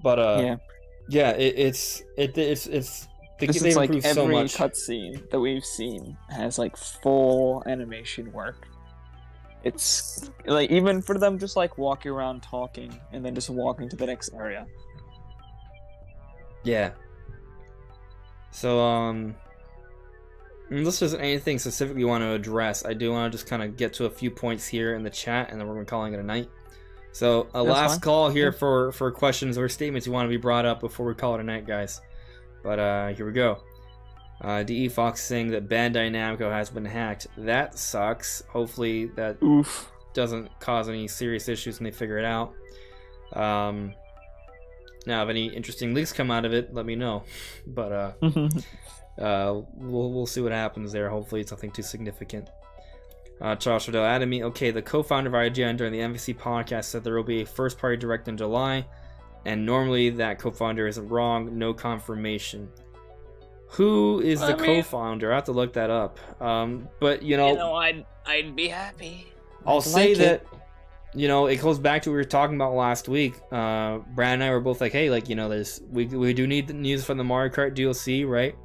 But, it's they've improved so every much. cutscene that we've seen has full animation work. It's even for them just walking around talking and then just walking to the next area. Yeah. So, unless there's anything specific you want to address, I do want to just kind of get to a few points here in the chat, and then we're going to be calling it a night. So, last call here for questions or statements you want to be brought up before we call it a night, guys. But here we go. DE Fox saying that Bandai Namco has been hacked. That sucks. Hopefully that doesn't cause any serious issues when they figure it out. Now, if any interesting leaks come out of it, let me know. But we'll see what happens there. Hopefully, it's nothing too significant. Charles Riddell added me. Okay, the co-founder of IGN during the MVC podcast said there will be a first-party direct in July, and normally that co-founder is wrong. No confirmation. Who is the co-founder? I have to look that up. But I'd be happy. I'll say that. It goes back to what we were talking about last week. Brad and I were both hey, we do need the news from the Mario Kart DLC, right?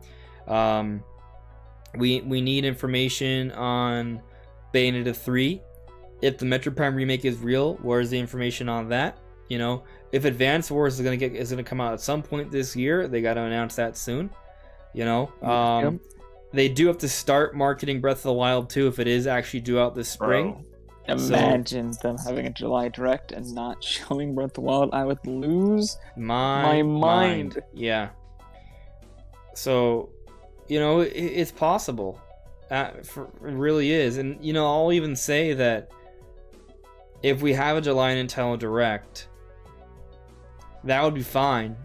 We need information on Bayonetta 3. If the Metroid Prime remake is real, where's the information on that? If Advance Wars is gonna come out at some point this year, they got to announce that soon. They do have to start marketing Breath of the Wild 2 if it is actually due out this spring. Imagine them having a July Direct and not showing Breath of the Wild. I would lose my mind. Yeah. So, it's possible. It really is. And, I'll even say that if we have a July Nintendo Direct, that would be fine.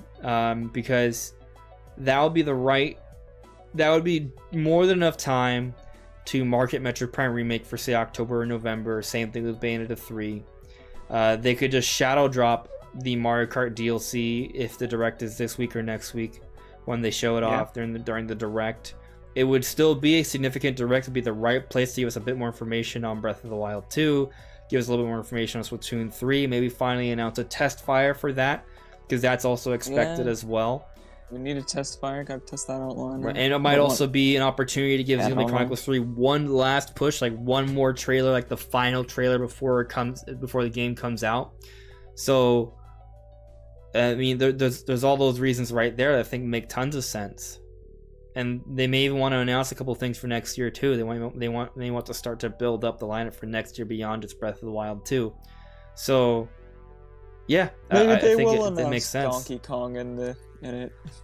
Because that would be more than enough time to market Metroid Prime Remake for, say, October or November. Same thing with Bayonetta 3. They could just shadow drop the Mario Kart DLC if the Direct is this week or next week when they show it off during the Direct. It would still be a significant Direct. It would be the right place to give us a bit more information on Breath of the Wild 2, give us a little bit more information on Splatoon 3, maybe finally announce a test fire for that, because that's also expected as well. We need a test fire. Got to test that outline. Right. And it might also be an opportunity to give Xenoblade Chronicles 3 one last push, like one more trailer, like the final trailer before the game comes out. So, I mean, there's all those reasons right there that I think make tons of sense. And they may even want to announce a couple things for next year too. They want to start to build up the lineup for next year beyond just Breath of the Wild 2. So, yeah, maybe I they think will it makes sense. Donkey Kong in it.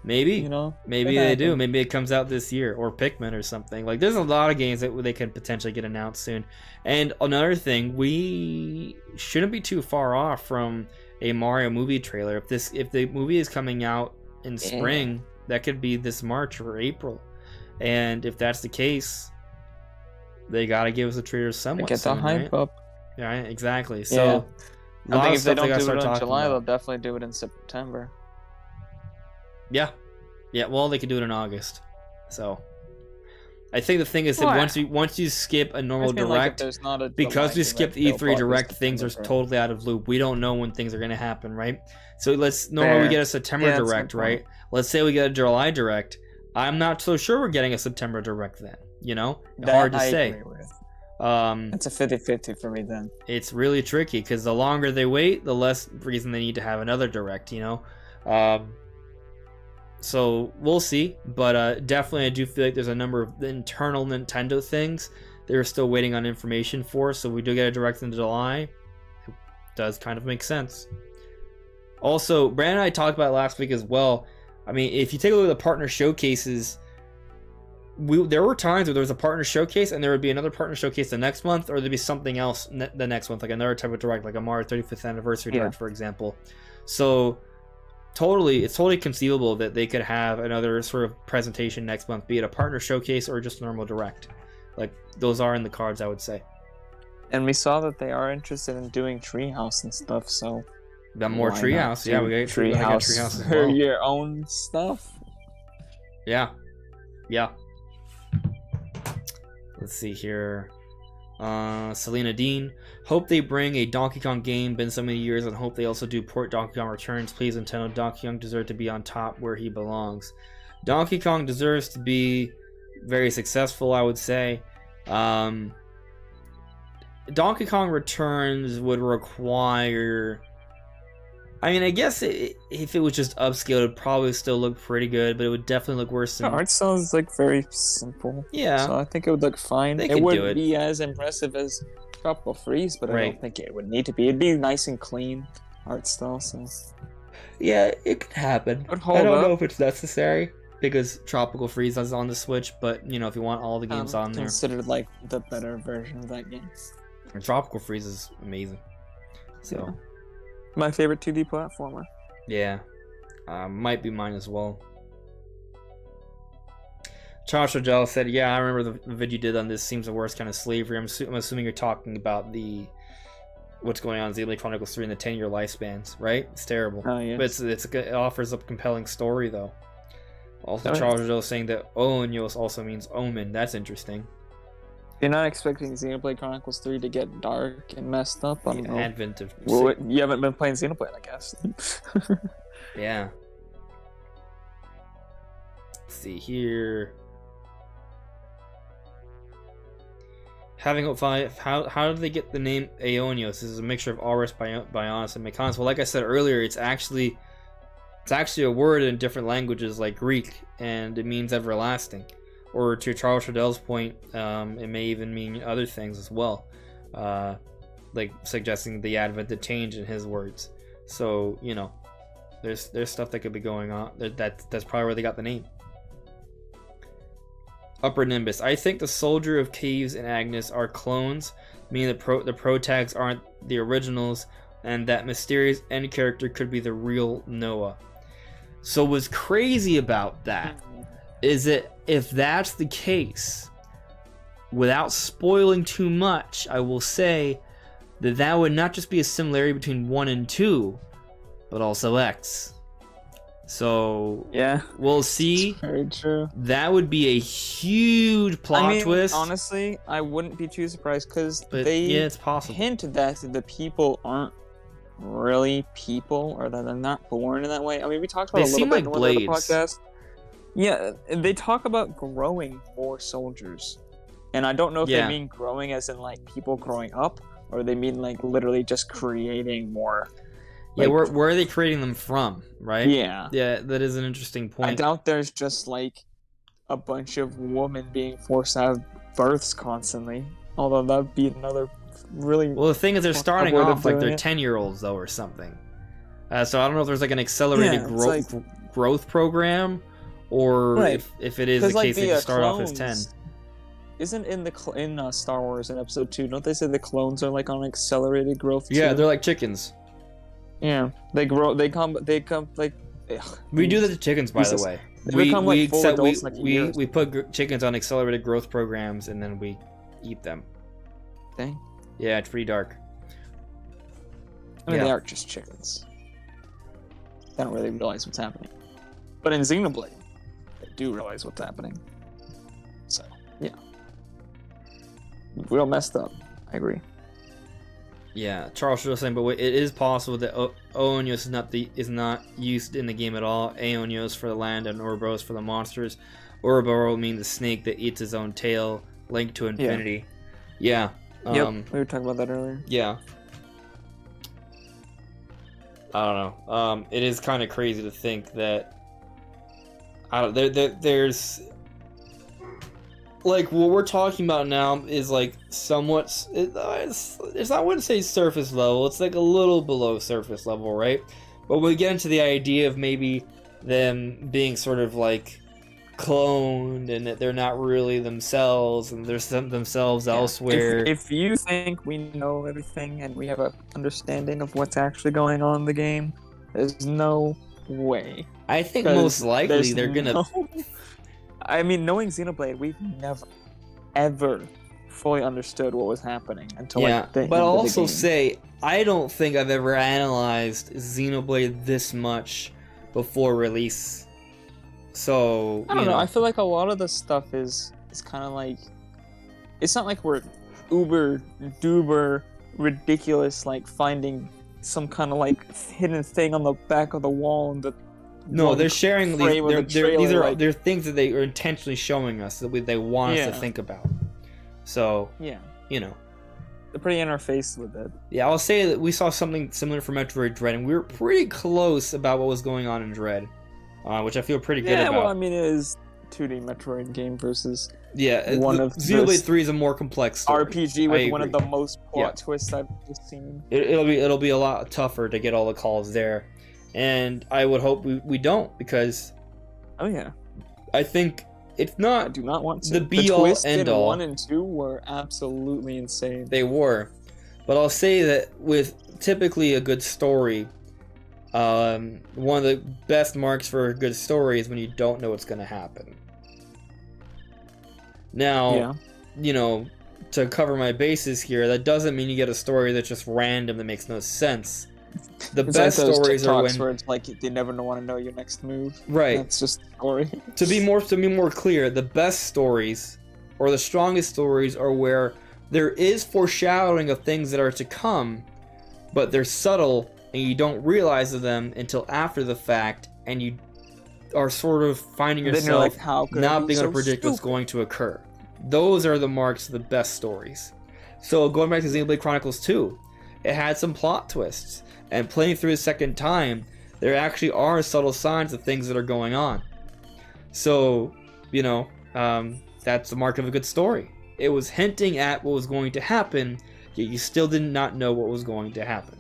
Maybe, maybe they do. Maybe it comes out this year, or Pikmin or something. Like, there's a lot of games that they could potentially get announced soon. And another thing, we shouldn't be too far off from a Mario movie trailer. If the movie is coming out in spring, that could be this March or April. And if that's the case, they gotta give us a trailer somewhat Get the hype up. Yeah, exactly. So, I think if they don't do it in July, they'll definitely do it in September. Yeah. Well, they could do it in August. So, I think the thing is that once you skip a normal Direct, because we skipped the E3 Direct, things are totally out of loop. We don't know when things are going to happen, right? So normally we get a September Direct, right? Let's say we get a July Direct. I'm not so sure we're getting a September Direct then. Hard to say. Agree with. It's a 50-50 for me then. It's really tricky because the longer they wait, the less reason they need to have another Direct. So we'll see, but definitely I do feel like there's a number of internal Nintendo things they're still waiting on information for. So we do get a Direct in July. It does kind of make sense. Also, Brandon and I talked about it last week as well. I mean, if you take a look at the partner showcases, there were times where there was a partner showcase and there would be another partner showcase the next month, or there'd be something else the next month, like another type of Direct, like a Mario 35th Anniversary Direct, for example. So it's totally conceivable that they could have another sort of presentation next month, be it a partner showcase or just a normal Direct. Like, those are in the cards, I would say. And we saw that they are interested in doing Treehouse and stuff, so... Got more Treehouse, yeah, we got Treehouse as for well. your own stuff. Yeah. Let's see here. Selena Dean. Hope they bring a Donkey Kong game. Been so many years, and hope they also do port Donkey Kong Returns. Please, Nintendo. Donkey Kong deserves to be on top where he belongs. Donkey Kong deserves to be very successful, I would say. Donkey Kong Returns would require... I mean, I guess if it was just upscaled, it would probably still look pretty good, but it would definitely look worse than... The art style is very simple. Yeah. So I think it would look fine. It wouldn't be as impressive as Tropical Freeze, but I don't think it would need to be. It'd be nice and clean art style, so... Yeah, it could happen. I don't know if it's necessary, because Tropical Freeze is on the Switch, but, if you want all the games on there... Considered, the better version of that game. And Tropical Freeze is amazing. So... Yeah. My favorite 2D platformer. Yeah. Might be mine as well. Charles Rogel said, yeah, I remember the video you did on this. Seems the worst kind of slavery. I'm assuming you're talking about what's going on in Xenoblade Chronicles 3 in the 10-year lifespans, right? It's terrible. Oh, yeah. But it offers a compelling story, though. Also, Charles Rogel saying that Aeonios also means omen. That's interesting. You're not expecting Xenoblade Chronicles 3 to get dark and messed up? I don't know. Advent of... Well, you haven't been playing Xenoblade, I guess. Yeah. Let's see here. Having Hope 5, how did they get the name Aeonios? This is a mixture of Aorus, Bionis, and Mechonis. Well, like I said earlier, it's actually a word in different languages like Greek, and it means everlasting. Or to Charles Shadell's point, it may even mean other things as well. like suggesting the advent of change in his words. So, you know, there's stuff that could be going on. That's probably where they got the name. Upper Nimbus. I think the Soldier of Caves and Agnes are clones, meaning the pro tags aren't the originals, and that mysterious end character could be the real Noah. So what's crazy about that is that if that's the case, without spoiling too much, I will say that would not just be a similarity between 1 and 2, but also X. So yeah, we'll see. Very true. That would be a huge plot twist. Honestly, I wouldn't be too surprised because it's possible. Hint that the people aren't really people, or that they're not born in that way. I mean, we talked about they a little seem bit like in one of the blades. podcast. Yeah, they talk about growing more soldiers, and I don't know if they mean growing as in like people growing up, or they mean like literally just creating more. Yeah, where are they creating them from, right? Yeah. Yeah, that is an interesting point. I doubt there's just like a bunch of women being forced to have births constantly. Although that'd be another really... Well, the thing is they're starting off like they're 10-year-olds though or something. So I don't know if there's like an accelerated growth program, or if it is the case they start off as 10. Isn't in Star Wars in Episode 2, don't they say the clones are like on accelerated growth too? Yeah, they're like chickens. Yeah, they grow. They come like. We do that to chickens, by the way. They become like full adults in like a year. We put chickens on accelerated growth programs and then we eat them. Dang. Yeah, it's pretty dark. I mean, they are just chickens. They don't really realize what's happening. But in Xenoblade, they do realize what's happening. So yeah, real messed up. I agree. Yeah, Charles was saying, but it is possible that Aeonios is not used in the game at all. Aeonios for the land and Ouroboros for the monsters. Ouroboros means the snake that eats his own tail, linked to infinity. Yeah. We were talking about that earlier. Yeah. I don't know. It is kind of crazy to think that there's like what we're talking about now is like somewhat it's I wouldn't say surface level, it's like a little below surface level, right? But we get into the idea of maybe them being sort of like cloned and that they're not really themselves and there's themselves elsewhere. If you think we know everything and we have an understanding of what's actually going on in the game, there's no way. I think most likely they're gonna I mean, knowing Xenoblade, we've never, ever fully understood what was happening until like the end but I'll of the also game. say, I don't think I've ever analyzed Xenoblade this much before release. So, I don't know. I feel like a lot of the stuff is kind of like, it's not like we're uber duper ridiculous, like finding some kind of like hidden thing on the back of the wall and the. No, they're sharing they're things that they are intentionally showing us that they want us to think about. So, you know, they're pretty in our face with it. Yeah, I'll say that we saw something similar for Metroid Dread, and we were pretty close about what was going on in Dread, which I feel pretty good about. Yeah, well, I mean, it is 2D Metroid game versus one of Xenoblade 3 is a more complex story. RPG with one of the most plot twists I've seen. It'll be a lot tougher to get all the calls there. And I would hope we don't, because I think it's not. I do not want to. The be-all, end-all. 1 and 2 were absolutely insane. They were. But I'll say that with typically a good story, one of the best marks for a good story is when you don't know what's going to happen. Now, you know, to cover my bases here, that doesn't mean you get a story that's just random that makes no sense. The best like stories are when where it's like they never want to know your next move. Right. That's just the story. To be more clear, the best stories or the strongest stories are where there is foreshadowing of things that are to come, but they're subtle and you don't realize of them until after the fact, and you are sort of finding yourself not being able to predict what's going to occur. Those are the marks of the best stories. So going back to Xenoblade Chronicles 2, it had some plot twists. And playing through the second time, there actually are subtle signs of things that are going on. So, you know, that's the mark of a good story. It was hinting at what was going to happen, yet you still did not know what was going to happen.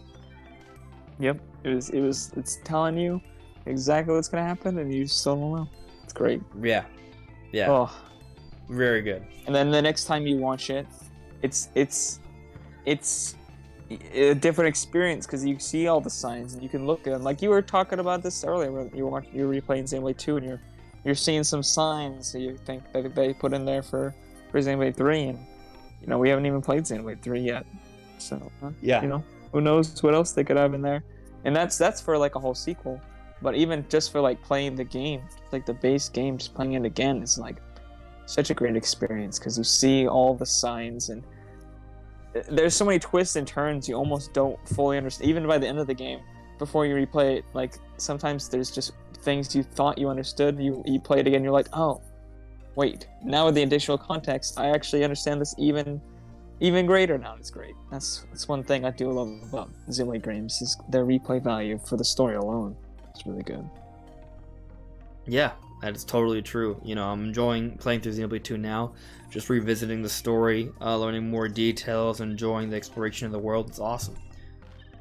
Yep. It's telling you exactly what's gonna happen, and you still don't know. It's great. Yeah. Oh, Very good. and then the next time you watch it, it's a different experience because you see all the signs and you can look at them. Like you were talking about this earlier, when you were replaying Xenoblade 2 and you're seeing some signs that you think that they put in there for Xenoblade 3, and we haven't even played Xenoblade 3 yet, so who knows what else they could have in there. And that's for like a whole sequel, but even just for like playing the game, like the base game, just playing it again is like such a great experience because you see all the signs, and there's so many twists and turns you almost don't fully understand even by the end of the game before you replay it. Like sometimes there's just things you thought you understood, you play it again, you're like, oh wait, now with the additional context I actually understand this even greater now. It's great. That's one thing I do love about Xenoblade games is their replay value for the story alone. It's really good. Yeah, that is totally true. I'm enjoying playing through Xenoblade 2 now, just revisiting the story, learning more details, enjoying the exploration of the world. It's awesome.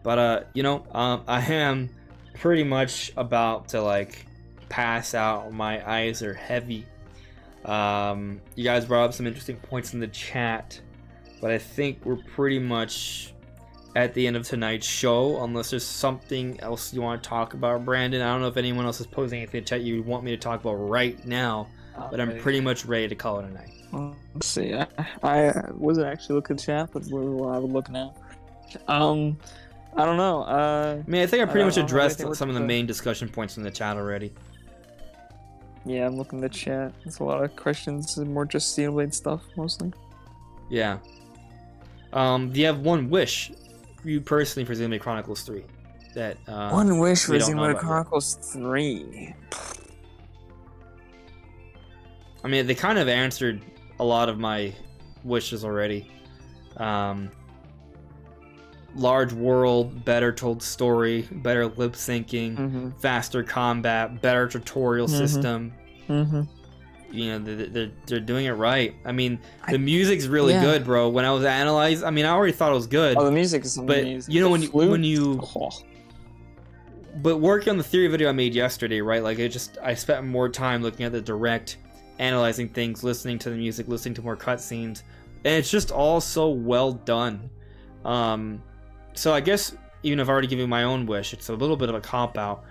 But I am pretty much about to like pass out. My eyes are heavy. You guys brought up some interesting points in the chat, but I think we're pretty much at the end of tonight's show, unless there's something else you want to talk about, Brandon. I don't know if anyone else is posing anything in the chat you want me to talk about right now, but I'm pretty much ready to call it a night. Let's see. I wasn't actually looking at chat, but what I was looking at. I don't know. I think I pretty much addressed some of the main discussion points in the chat already. Yeah, I'm looking at the chat. There's a lot of questions and more just Xenoblade stuff, mostly. Yeah. Do you have one wish for you personally for Xenoblade Chronicles 3? That one wish for Xenoblade Chronicles 3. They kind of answered a lot of my wishes already. Large world, better told story, better lip syncing, faster combat, better tutorial system. They're doing it right. The music's really good, bro. When I was analyzed, I already thought it was good. Oh, the music is amazing. But working on the theory video I made yesterday, right? Like I spent more time looking at the direct, analyzing things, listening to the music, listening to more cutscenes, and it's just all so well done. So I guess even if I've already given you my own wish, it's a little bit of a cop-out,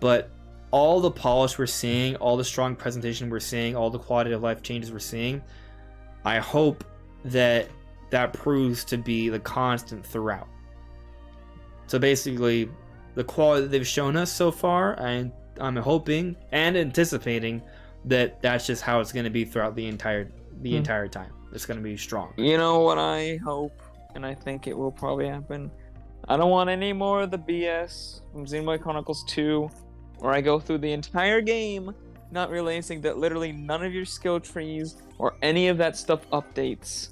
but all the polish we're seeing, all the strong presentation we're seeing, all the quality of life changes we're seeing, I hope that proves to be the constant throughout. So basically, the quality that they've shown us so far, I'm hoping and anticipating that that's just how it's going to be throughout the entire time. It's going to be strong. You know what I hope, and I think it will probably happen? I don't want any more of the BS from Xenoblade Chronicles 2, where I go through the entire game not realizing that literally none of your skill trees or any of that stuff updates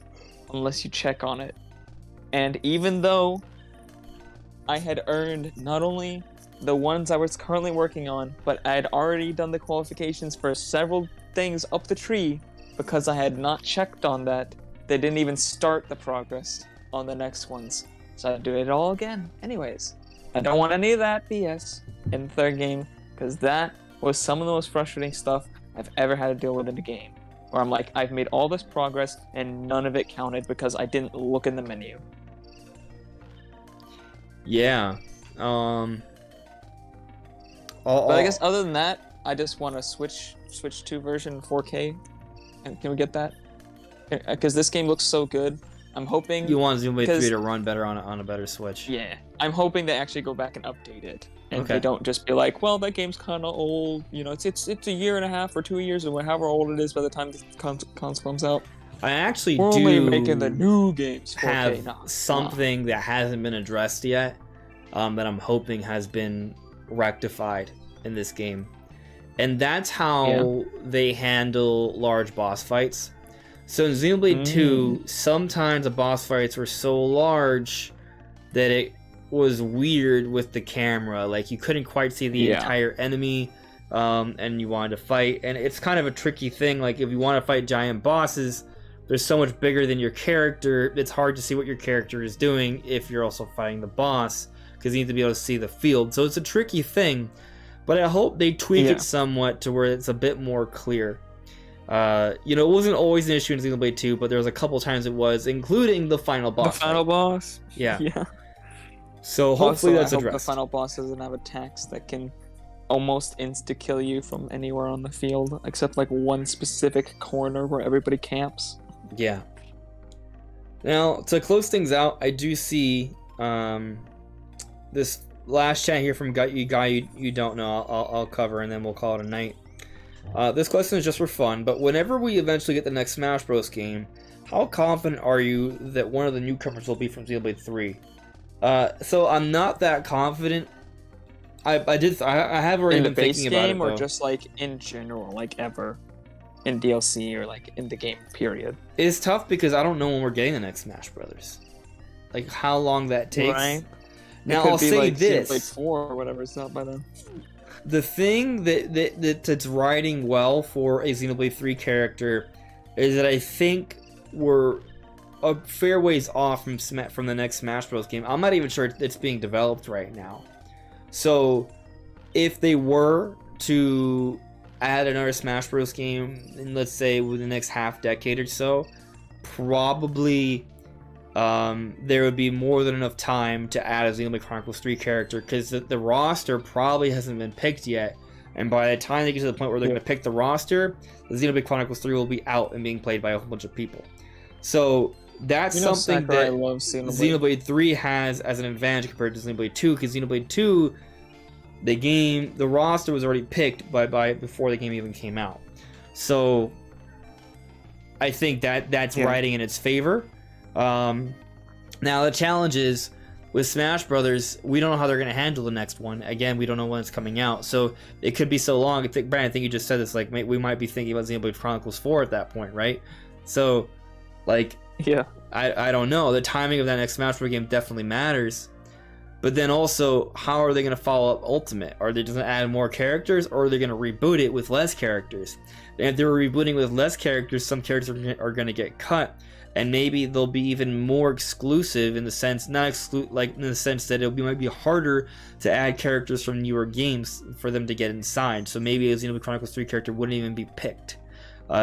unless you check on it. And even though I had earned not only the ones I was currently working on, but I had already done the qualifications for several things up the tree because I had not checked on that, they didn't even start the progress on the next ones. So I'd do it all again. Anyways, I don't want any of that BS in the third game, because that was some of the most frustrating stuff I've ever had to deal with in a game. Where I'm like, I've made all this progress and none of it counted because I didn't look in the menu. Yeah. But I guess other than that, I just want a Switch 2 version 4K. And can we get that? Because this game looks so good. I'm hoping you want Xenoblade 3 to run better on a better Switch. Yeah, I'm hoping they actually go back and update it, and they don't just be like, "Well, that game's kind of old. It's a year and a half or 2 years or however old it is by the time the console comes out." I actually We're do only making the new games 4K. have something that hasn't been addressed yet, that I'm hoping has been rectified in this game, and that's how they handle large boss fights. So in Xenoblade 2, sometimes the boss fights were so large that it was weird with the camera. Like, you couldn't quite see the entire enemy, and you wanted to fight. And it's kind of a tricky thing. Like, if you want to fight giant bosses, there's so much bigger than your character. It's hard to see what your character is doing if you're also fighting the boss, because you need to be able to see the field. So it's a tricky thing, but I hope they tweak it somewhat to where it's a bit more clear. It wasn't always an issue in Xenoblade 2, but there was a couple times it was, including the final boss. The final boss? Yeah. Yeah. So hopefully also, that's I hope addressed. the final boss doesn't have attacks that can almost insta-kill you from anywhere on the field, except like one specific corner where everybody camps. Yeah. Now, to close things out, I do see this last chat here from guy you don't know. I'll cover, and then we'll call it a night. This question is just for fun, but whenever we eventually get the next Smash Bros. Game, how confident are you that one of the newcomers will be from Xenoblade 3? So I'm not that confident. I have already been thinking about it. In the base game, or just like in general, like ever in DLC or like in the game period? It's tough because I don't know when we're getting the next Smash Brothers. Like how long that takes. Right. Now I'll say like this: Xenoblade 4 or whatever. It's not by then. The thing that's riding well for a Xenoblade 3 character is that I think we're a fair ways off from the next Smash Bros. Game. I'm not even sure it's being developed right now. So, if they were to add another Smash Bros. Game, in, let's say, within the next half decade or so, probably there would be more than enough time to add a Xenoblade Chronicles 3 character, because the roster probably hasn't been picked yet, and by the time they get to the point where they're going to pick the roster, the Xenoblade Chronicles 3 will be out and being played by a whole bunch of people. So that's something that Xenoblade 3 has as an advantage compared to Xenoblade 2, because Xenoblade 2, the roster was already picked by before the game even came out. So I think that's riding in its favor. Now the challenge is with Smash Brothers, we don't know how they're going to handle the next one. Again, we don't know when it's coming out, so it could be so long. Brandon, I think you just said this. Like, we might be thinking about Xenoblade Chronicles 4 at that point, right? So, like, yeah, I don't know. The timing of that next Smash Bros. Game definitely matters. But then also, how are they going to follow up Ultimate? Are they just going to add more characters, or are they going to reboot it with less characters? And if they're rebooting with less characters, some characters are going to get cut. And maybe they'll be even more exclusive in the sense, in the sense that might be harder to add characters from newer games for them to get inside. So maybe a Xenoblade Chronicles 3 character wouldn't even be picked.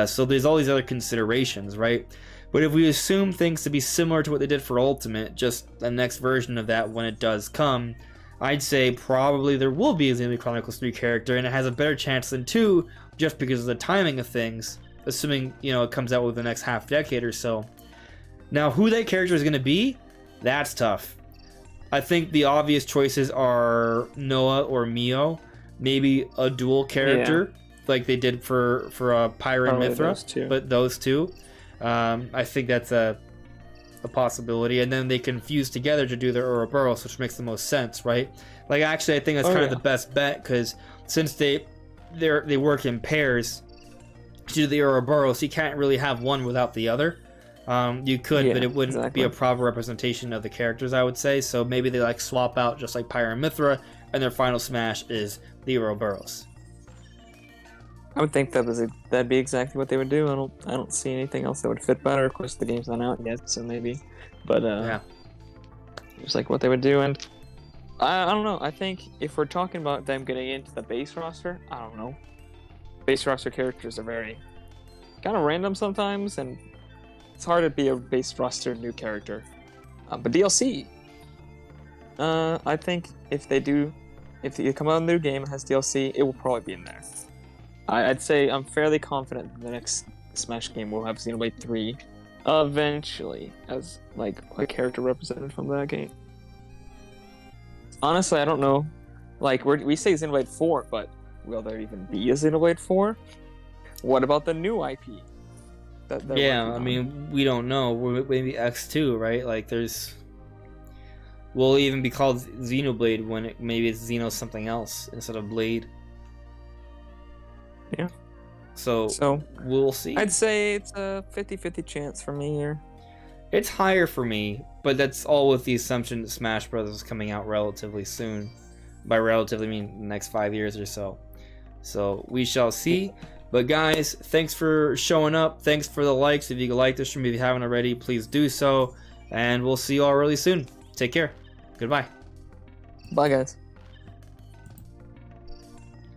So there's all these other considerations, right? But if we assume things to be similar to what they did for Ultimate, just the next version of that when it does come, I'd say probably there will be a Xenoblade Chronicles 3 character, and it has a better chance than 2, just because of the timing of things, assuming, it comes out within the next half decade or so. Now, who that character is going to be, that's tough. I think the obvious choices are Noah or Mio. Maybe a dual character, like they did for Pyra and Mithra. Those two. I think that's a possibility. And then they can fuse together to do their Ouroboros, which makes the most sense, right? Like, actually, I think that's kind of the best bet, because since they work in pairs to do the Ouroboros, you can't really have one without the other. You could, but it wouldn't be a proper representation of the characters, I would say. So maybe they swap out just like Pyra and Mithra, and their final smash is the Ouroboros. I would think that'd be exactly what they would do. I don't see anything else that would fit better. Of course, the game's not out yet, so maybe. But just like what they would do, and I don't know. I think if we're talking about them getting into the base roster, I don't know. Base roster characters are very kind of random sometimes, and it's hard to be a base roster new character. But DLC, I think if they come out a new game that has DLC, it will probably be in there. I'd say I'm fairly confident the next Smash game will have Xenoblade 3 eventually as a character represented from that game. Honestly, I don't know. We say Xenoblade 4, but will there even be a Xenoblade 4? What about the new IP? I mean, we don't know. Maybe X2, right? Will even be called Xenoblade when maybe it's Xeno something else instead of Blade. Yeah. So we'll see. I'd say it's a 50-50 chance for me here. It's higher for me, but that's all with the assumption that Smash Bros. Is coming out relatively soon. By relatively, I mean the next 5 years or so. So we shall see. But guys, thanks for showing up. Thanks for the likes. If you like this stream, if you haven't already, please do so. And we'll see you all really soon. Take care. Goodbye. Bye, guys.